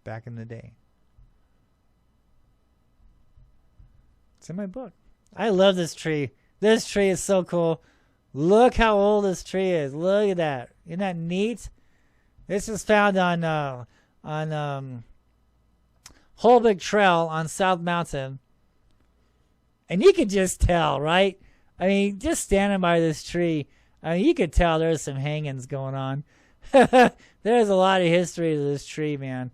back in the day. It's in my book. I love this tree. This tree is so cool. Look how old this tree is. Look at that. Isn't that neat? This is found on Holbrook Trail on South Mountain. And you could just tell, right? I mean, just standing by this tree, I mean, you could tell there's some hangings going on. There's a lot of history to this tree, man.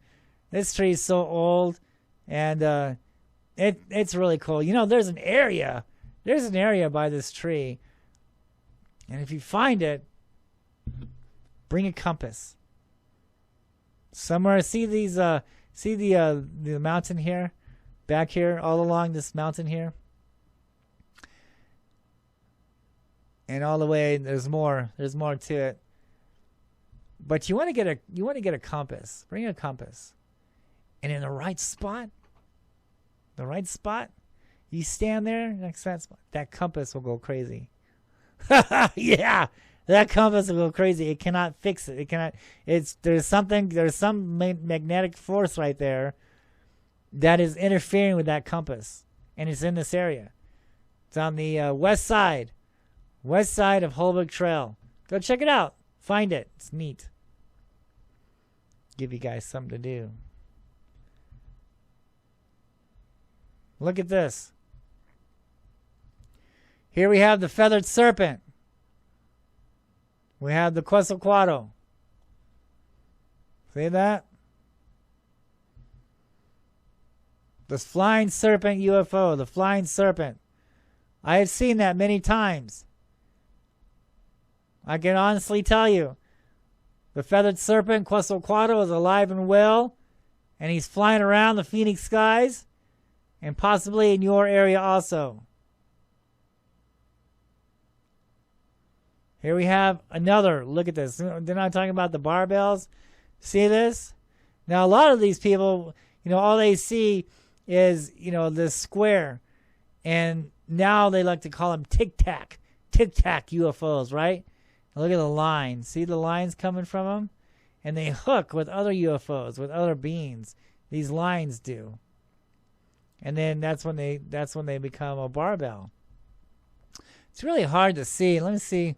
This tree is so old, and it's really cool. You know, there's an area by this tree, and if you find it, bring a compass. Somewhere, see the mountain here, back here, all along this mountain here, and all the way. There's more to it. But you want to get a compass. Bring a compass, and in the right spot, you stand there next to that spot. That compass will go crazy. Yeah, that compass will go crazy. It cannot fix it. It cannot. There's some magnetic force right there that is interfering with that compass, and it's in this area. It's on the west side of Holbrook Trail. Go check it out. Find it. It's neat. Give you guys something to do. Look at this. Here we have the feathered serpent. We have the Quetzalcoatl. See that? The flying serpent UFO. The flying serpent. I have seen that many times. I can honestly tell you, the feathered serpent, Quetzalcoatl, is alive and well, and he's flying around the Phoenix skies, and possibly in your area also. Here we have another. Look at this. They're not talking about the barbells. See this? Now, a lot of these people, all they see is, this square, and now they like to call them tic-tac UFOs, right? Look at the lines. See the lines coming from them? And they hook with other UFOs, with other beings. These lines do. And then that's when they become a barbell. It's really hard to see. Let me see.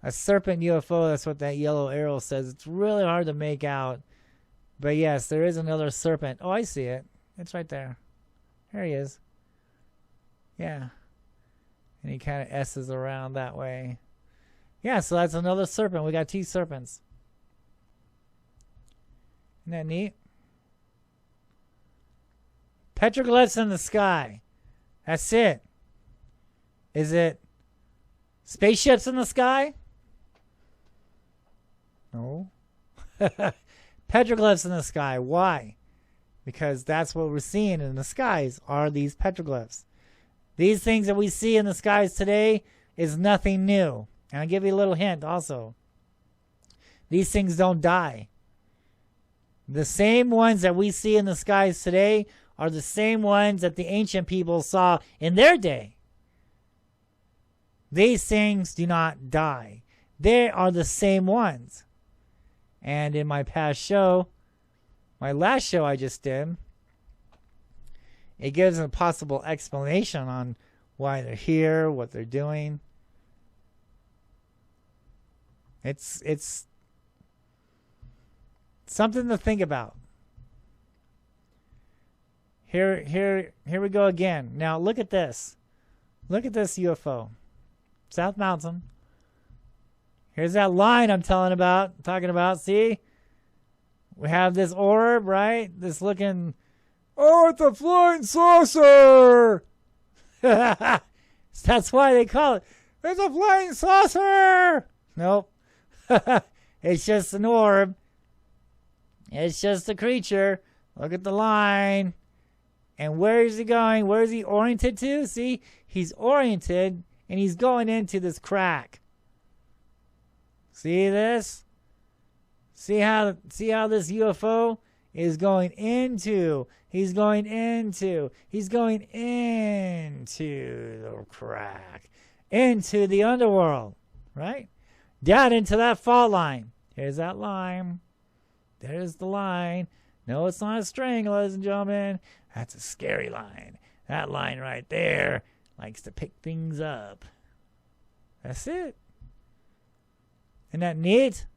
A serpent UFO, that's what that yellow arrow says. It's really hard to make out. But yes, there is another serpent. Oh, I see it. It's right there. There he is. Yeah. And he kind of S's around that way. Yeah, so that's another serpent. We got 2 serpents. Isn't that neat? Petroglyphs in the sky. That's it. Is it spaceships in the sky? No. Petroglyphs in the sky. Why? Because that's what we're seeing in the skies are these petroglyphs. These things that we see in the skies today is nothing new. And I'll give you a little hint also. These things don't die. The same ones that we see in the skies today are the same ones that the ancient people saw in their day. These things do not die. They are the same ones. And in my past show, my last show I just did, it gives a possible explanation on why they're here, what they're doing. It's something to think about. Here we go again. Now look at this. Look at this UFO. South Mountain. Here's that line I'm talking about. See? We have this orb, right? This looking, oh, it's a flying saucer. That's why they call it. There's a flying saucer. Nope. It's just an orb. It's just a creature. Look at the line. And where is he going? Where is he oriented to? See, he's oriented and he's going into this crack. See this? See how this UFO is going into, he's going into the crack, into the underworld, right? Down into that fault line. Here's that line. There's the line. No, it's not a string, ladies and gentlemen. That's a scary line. That line right there likes to pick things up. That's it. Isn't that neat?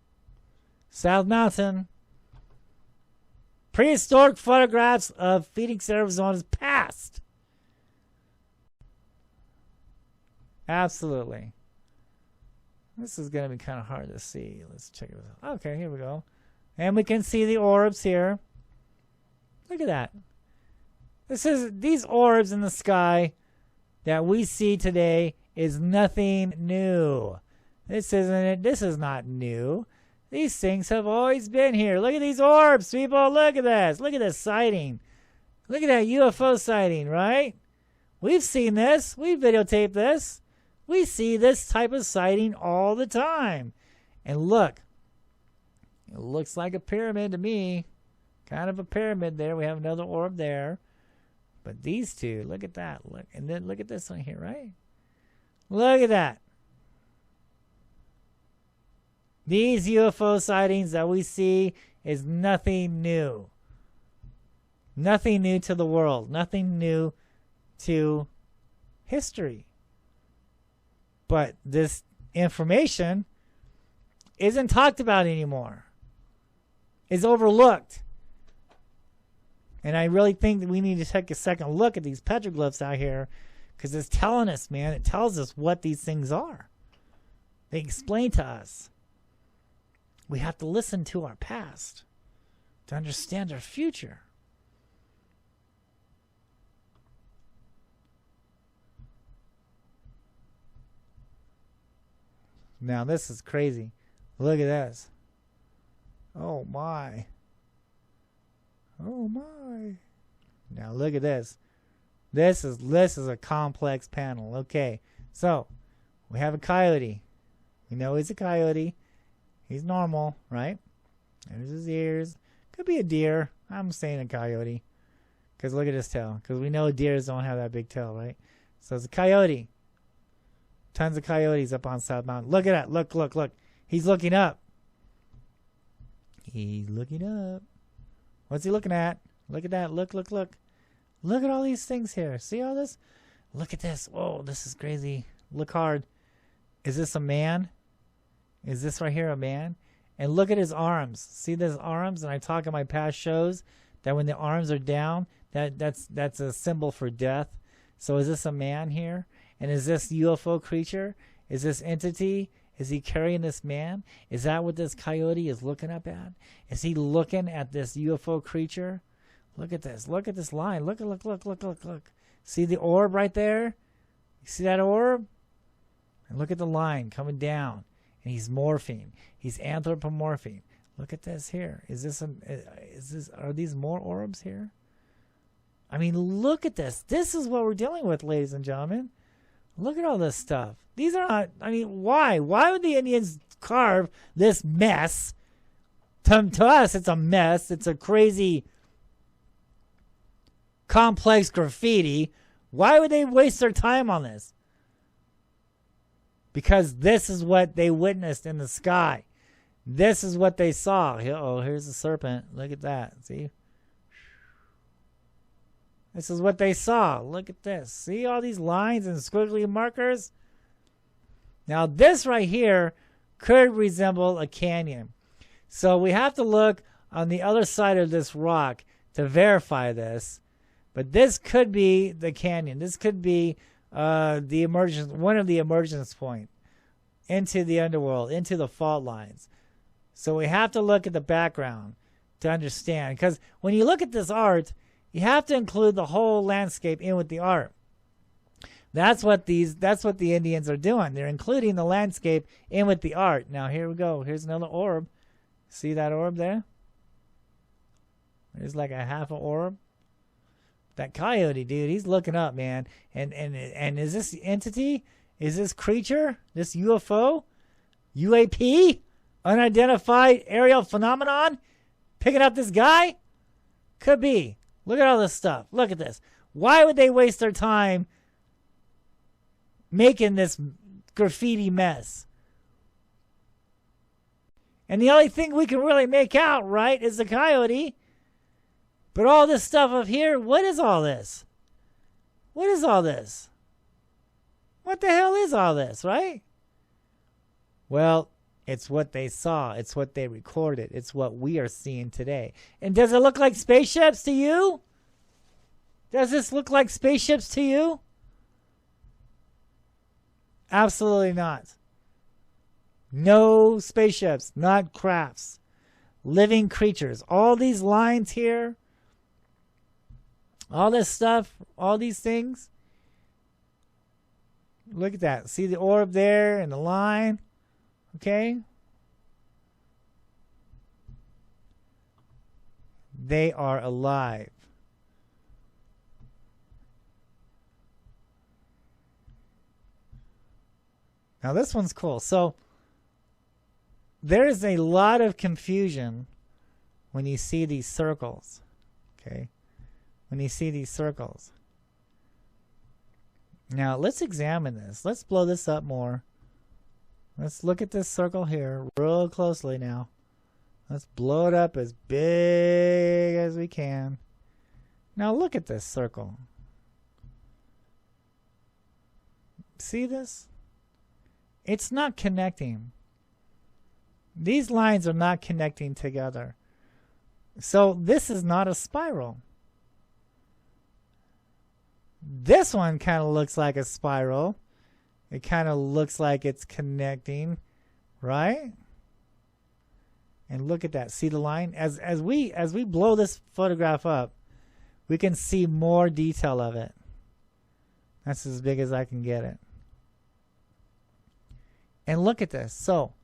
South Mountain. Prehistoric photographs of Phoenix, Arizona's past. Absolutely. This is going to be kind of hard to see. Let's check it out. Okay, here we go. And we can see the orbs here. Look at that. These orbs in the sky that we see today is nothing new. This is not new. These things have always been here. Look at these orbs, people. Look at this. Look at this sighting. Look at that UFO sighting, right? We've seen this. We've videotaped this. We see this type of sighting all the time. And look. It looks like a pyramid to me. Kind of a pyramid there. We have another orb there. But these two, look at that. Look, and then look at this one here, right? Look at that. These UFO sightings that we see is nothing new. Nothing new to the world. Nothing new to history. But this information isn't talked about anymore. It's overlooked. And I really think that we need to take a second look at these petroglyphs out here, because it's telling us, man, it tells us what these things are. They explain to us. We have to listen to our past to understand our future. Now this is crazy. Look at this. Oh my. Oh my. Now look at this. This is a complex panel. Okay. So, we have a coyote. We know he's a coyote. He's normal, right? There's his ears. Could be a deer. I'm saying a coyote. Because look at his tail. Because we know deers don't have that big tail, right? So it's a coyote. Tons of coyotes up on South Mountain. Look at that. Look, look, look. He's looking up. He's looking up. What's he looking at? Look at that. Look, look, look. Look at all these things here. See all this? Look at this. Whoa, this is crazy. Look hard. Is this a man? Is this right here a man? And look at his arms. See those arms? And I talk in my past shows that when the arms are down, that's a symbol for death. So is this a man here? And is this UFO creature? Is this entity? Is he carrying this man? Is that what this coyote is looking up at? Is he looking at this UFO creature? Look at this. Look at this line. Look, look, look, look, look, look. See the orb right there? You see that orb? And look at the line coming down. And he's morphing. He's anthropomorphing. Look at this here. Are these more orbs here? I mean, look at this. This is what we're dealing with, ladies and gentlemen. Look at all this stuff. These are not, I mean, why? Why would the Indians carve this mess? To us, it's a mess. It's a crazy, complex graffiti. Why would they waste their time on this? Because this is what they witnessed in the sky. This is what they saw. Oh, here's the serpent. Look at that. See? This is what they saw. Look at this. See all these lines and squiggly markers? Now, this right here could resemble a canyon. So we have to look on the other side of this rock to verify this. But this could be the canyon. This could be the emergence, one of the emergence points into the underworld, into the fault lines. So we have to look at the background to understand. Because when you look at this art, you have to include the whole landscape in with the art. That's what the Indians are doing. They're including the landscape in with the art. Now here we go. Here's another orb. See that orb there? There's like a half an orb. That coyote, dude, he's looking up, man. And is this entity, is this creature, this UFO, UAP, unidentified aerial phenomenon, picking up this guy? Could be. Look at all this stuff. Look at this. Why would they waste their time making this graffiti mess? And the only thing we can really make out, right, is the coyote. But all this stuff up here, what is all this? What is all this? What the hell is all this, right? Well, it's what they saw. It's what they recorded. It's what we are seeing today. And does it look like spaceships to you? Does this look like spaceships to you? Absolutely not. No spaceships, not crafts. Living creatures. All these lines here, all this stuff, all these things. Look at that. See the orb there and the line? Okay? They are alive. Now this one's cool. So there is a lot of confusion when you see these circles. Okay? When you see these circles. Now let's examine this. Let's blow this up more. Let's look at this circle here real closely now. Let's blow it up as big as we can. Now look at this circle. See this? It's not connecting. These lines are not connecting together. So this is not a spiral. This one kind of looks like a spiral. It kind of looks like it's connecting, right? And look at that. See the line? As we blow this photograph up, we can see more detail of it. That's as big as I can get it. And look at this. So,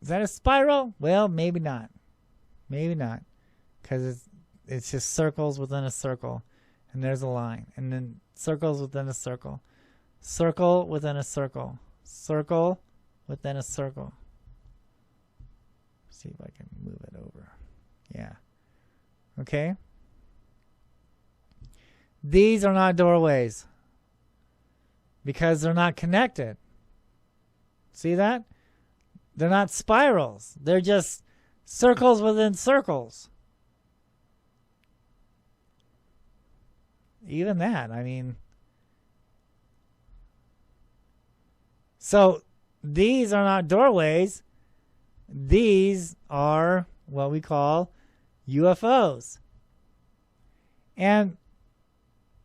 is that a spiral? Well, maybe not. Maybe not. Because it's just circles within a circle. And there's a line. And then circles within a circle. Circle within a circle. Circle within a circle. See if I can move it over. Yeah. Okay. These are not doorways. Because they're not connected. See that? They're not spirals. They're just circles within circles. Even that, I mean. So, these are not doorways. These are what we call UFOs. And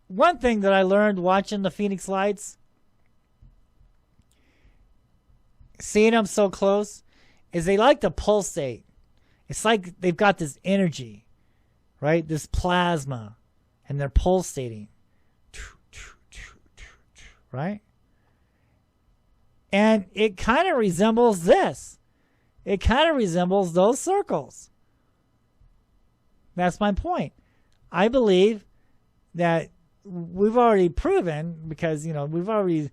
one thing that I learned watching the Phoenix Lights, seeing them so close, is they like to pulsate. It's like they've got this energy, right? This plasma, and they're pulsating, right? And it kind of resembles this. It kind of resembles those circles. That's my point. I believe that we've already proven, because, you know, we've already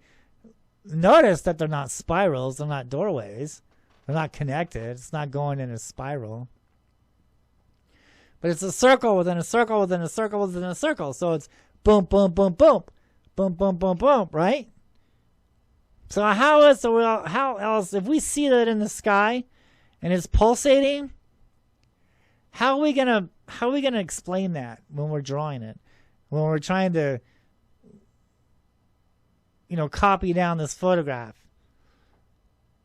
noticed that they're not spirals, they're not doorways, they're not connected, it's not going in a spiral. But it's a circle within a circle within a circle within a circle. So it's boom, boom, boom, boom, boom, boom, boom, boom, right? So how else, if we see that in the sky and it's pulsating, how are we gonna explain that when we're drawing it? When we're trying to, you know, copy down this photograph.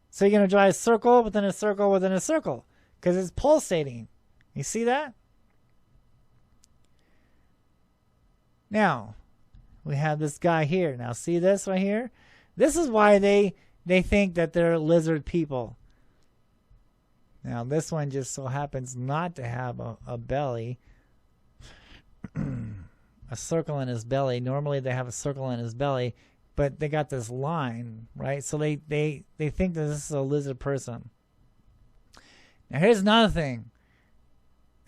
So you're going to draw a circle within a circle within a circle, because it's pulsating. You see that? Now, we have this guy here. Now, see this right here? This is why they think that they're lizard people. Now, this one just so happens not to have a belly. A circle in his belly. Normally they have a circle in his belly, but they got this line, right? So they think that this is a lizard person. Now here's another thing.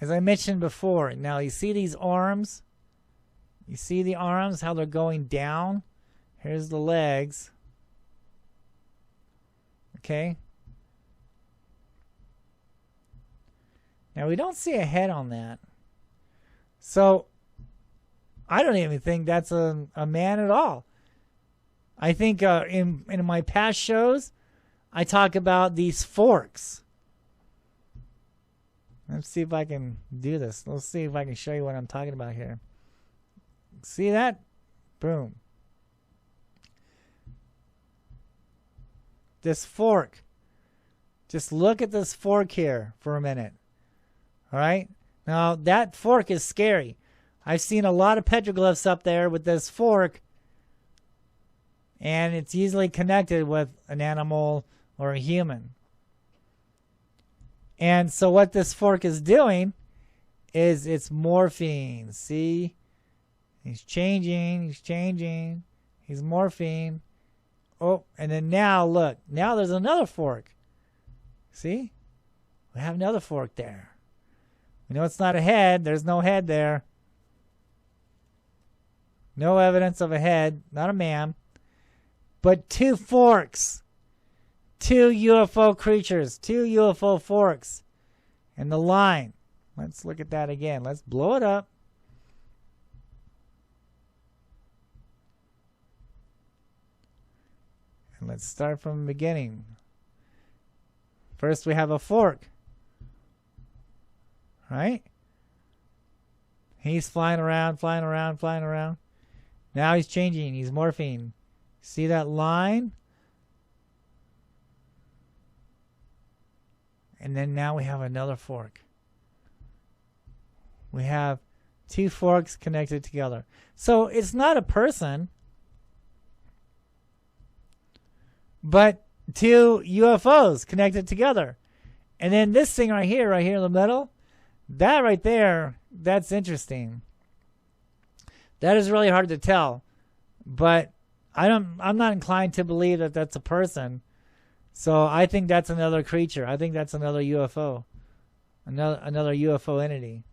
as I mentioned before, now you see these arms? You see the arms, how they're going down? Here's the legs. Okay? Now we don't see a head on that. So I don't even think that's a man at all. I think in my past shows, I talk about these forks. Let's see if I can do this. Let's see if I can show you what I'm talking about here. See that? Boom. This fork. Just look at this fork here for a minute. All right? Now, that fork is scary. I've seen a lot of petroglyphs up there with this fork, and it's easily connected with an animal or a human. And so what this fork is doing is it's morphing. See? He's changing. He's changing. He's morphing. Oh, and then now, look. Now there's another fork. See? We have another fork there. We know it's not a head. There's no head there. No evidence of a head. Not a man. But two forks. Two UFO creatures. Two UFO forks. And the line. Let's look at that again. Let's blow it up. And let's start from the beginning. First we have a fork. Right? He's flying around, flying around, flying around. Now he's changing. He's morphing. See that line? And then now we have another fork. We have two forks connected together. So it's not a person, but two UFOs connected together. And then this thing right here in the middle, that right there, that's interesting. That is really hard to tell, but I'm not inclined to believe that that's a person. So I think that's another creature. I think that's another UFO, another UFO entity.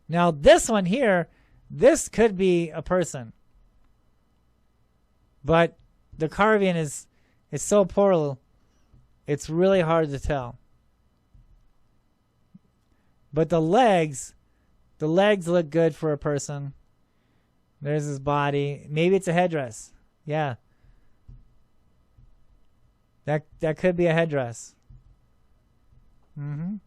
Now this one here, this could be a person, but the carving is so poor, it's really hard to tell. But the legs look good for a person. There's his body. Maybe it's a headdress. Yeah. That could be a headdress. I'm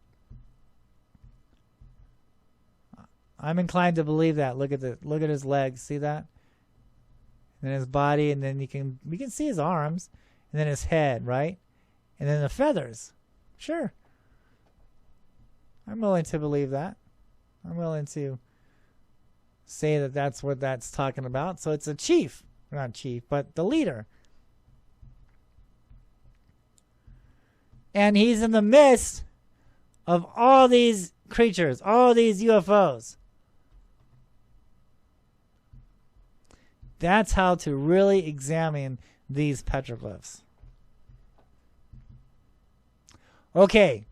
inclined to believe that. Look at his legs. See that? And his body, and then we can see his arms, and then his head, right? And then the feathers. Sure. I'm willing to believe that. I'm willing to say that that's what that's talking about. So it's a chief. Not chief, but the leader. And he's in the midst of all these creatures, all these UFOs. That's how to really examine these petroglyphs. Okay.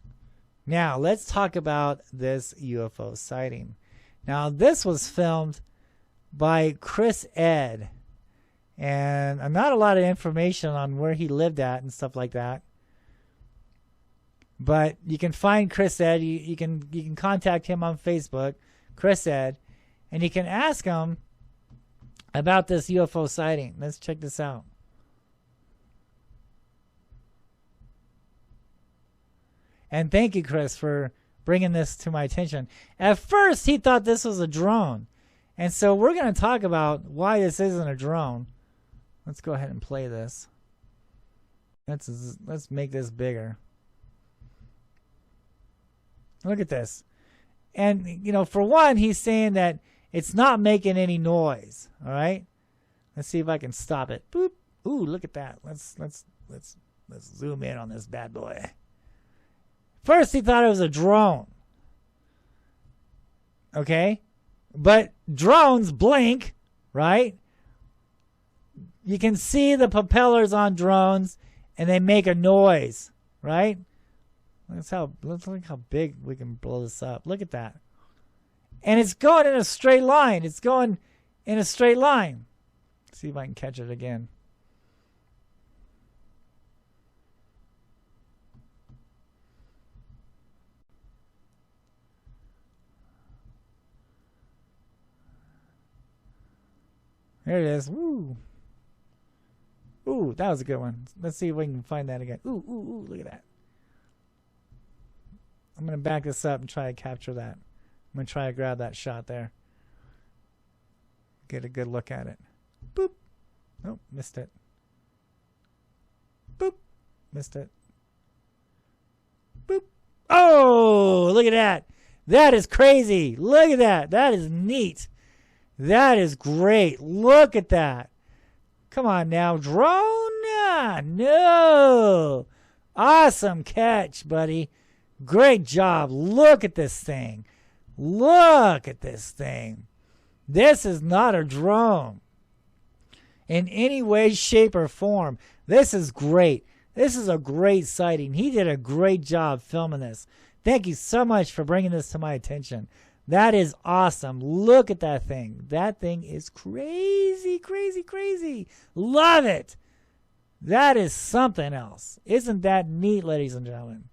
Now, let's talk about this UFO sighting. Now, this was filmed by Chris Ed. And not a lot of information on where he lived at and stuff like that. But you can find Chris Ed. You can contact him on Facebook, Chris Ed. And you can ask him about this UFO sighting. Let's check this out. And thank you, Chris, for bringing this to my attention. At first, he thought this was a drone. And so we're going to talk about why this isn't a drone. Let's go ahead and play this. Let's make this bigger. Look at this. And, for one, he's saying that it's not making any noise. All right? Let's see if I can stop it. Boop. Ooh, look at that. Let's zoom in on this bad boy. First, he thought it was a drone. Okay? But drones blink, right? You can see the propellers on drones, and they make a noise, right? Let's look how big we can blow this up. Look at that. And it's going in a straight line. It's going in a straight line. Let's see if I can catch it again. There it is. Woo. Ooh, that was a good one. Let's see if we can find that again. Ooh, ooh, ooh, look at that. I'm going to back this up and try to capture that. I'm going to try to grab that shot there. Get a good look at it. Boop. Nope, missed it. Boop. Missed it. Boop. Oh, look at that. That is crazy. Look at that. That is neat. That is great. Look at that. Come on now, drone. No. Awesome catch, buddy. Great job. Look at this thing. Look at this thing. This is not a drone in any way, shape, or form. This is great. This is a great sighting. He did a great job filming this. Thank you so much for bringing this to my attention. That is awesome. Look at that thing. That thing is crazy, crazy, crazy. Love it. That is something else. Isn't that neat, ladies and gentlemen?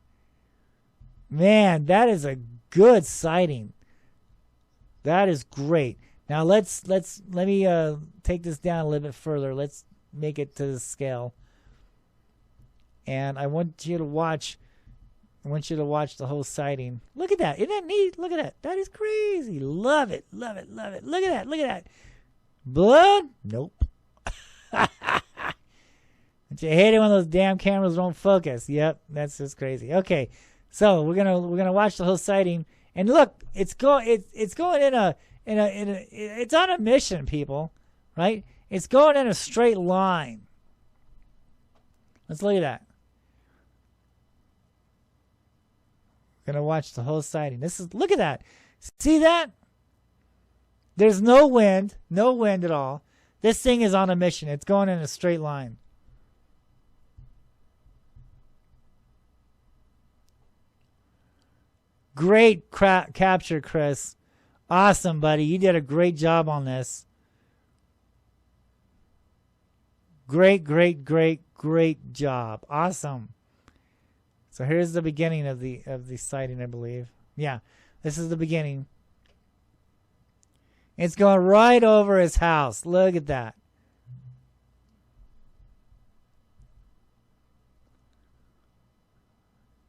Man, that is a good sighting. That is great. Now let me take this down a little bit further. Let's make it to the scale. And I want you to watch the whole sighting. Look at that. Isn't that neat? Look at that. That is crazy. Love it. Love it. Love it. Look at that. Look at that. Blood? Nope. Don't you hate it when those damn cameras don't focus? Yep, that's just crazy. Okay, so we're gonna watch the whole sighting, and look, it's going in a it's on a mission, people, right? It's going in a straight line. Let's look at that. Gonna watch the whole sighting. Look at that. See that? There's no wind at all. This thing is on a mission. It's going in a straight line. Great capture, Chris. Awesome, buddy. You did a great job on this. Great, great, great, great job. Awesome. So here's the beginning of the sighting, I believe. Yeah, this is the beginning. It's going right over his house. Look at that.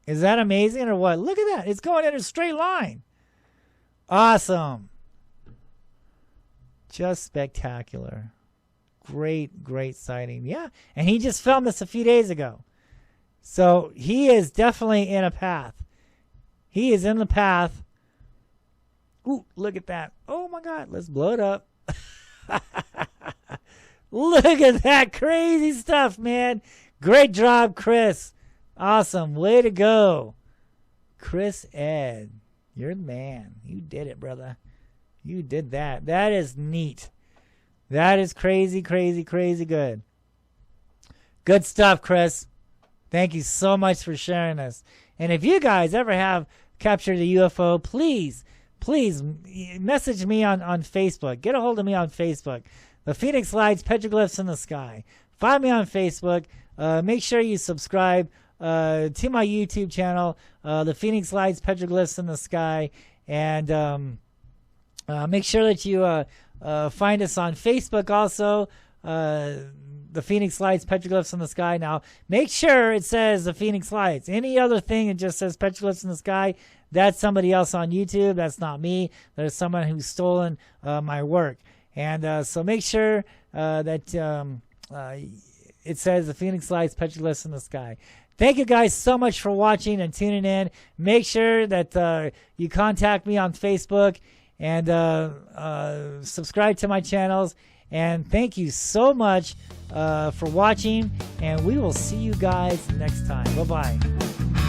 Is that amazing or what? Look at that. It's going in a straight line. Awesome. Just spectacular. Great, great sighting. Yeah, and he just filmed this a few days ago. So he is definitely in a path. He is in the path. Ooh, look at that. Oh my God, let's blow it up. Look at that crazy stuff, man. Great job, Chris. Awesome. Way to go. Chris Ed, you're the man. You did it, brother. You did that. That is neat. That is crazy, crazy, crazy good. Good stuff, Chris. Thank you so much for sharing this. And if you guys ever have captured a UFO, please message me on Facebook. Get a hold of me on Facebook. The Phoenix Lights, Petroglyphs in the Sky. Find me on Facebook. Make sure you subscribe to my YouTube channel, The Phoenix Lights, Petroglyphs in the Sky. And make sure that you find us on Facebook also. The Phoenix Lights, Petroglyphs in the Sky. Now, make sure it says the Phoenix Lights. Any other thing that just says Petroglyphs in the Sky, that's somebody else on YouTube. That's not me. There's someone who's stolen my work. And so make sure that it says the Phoenix Lights, Petroglyphs in the Sky. Thank you guys so much for watching and tuning in. Make sure that you contact me on Facebook and subscribe to my channels. And thank you so much for watching, and we will see you guys next time. Bye-bye.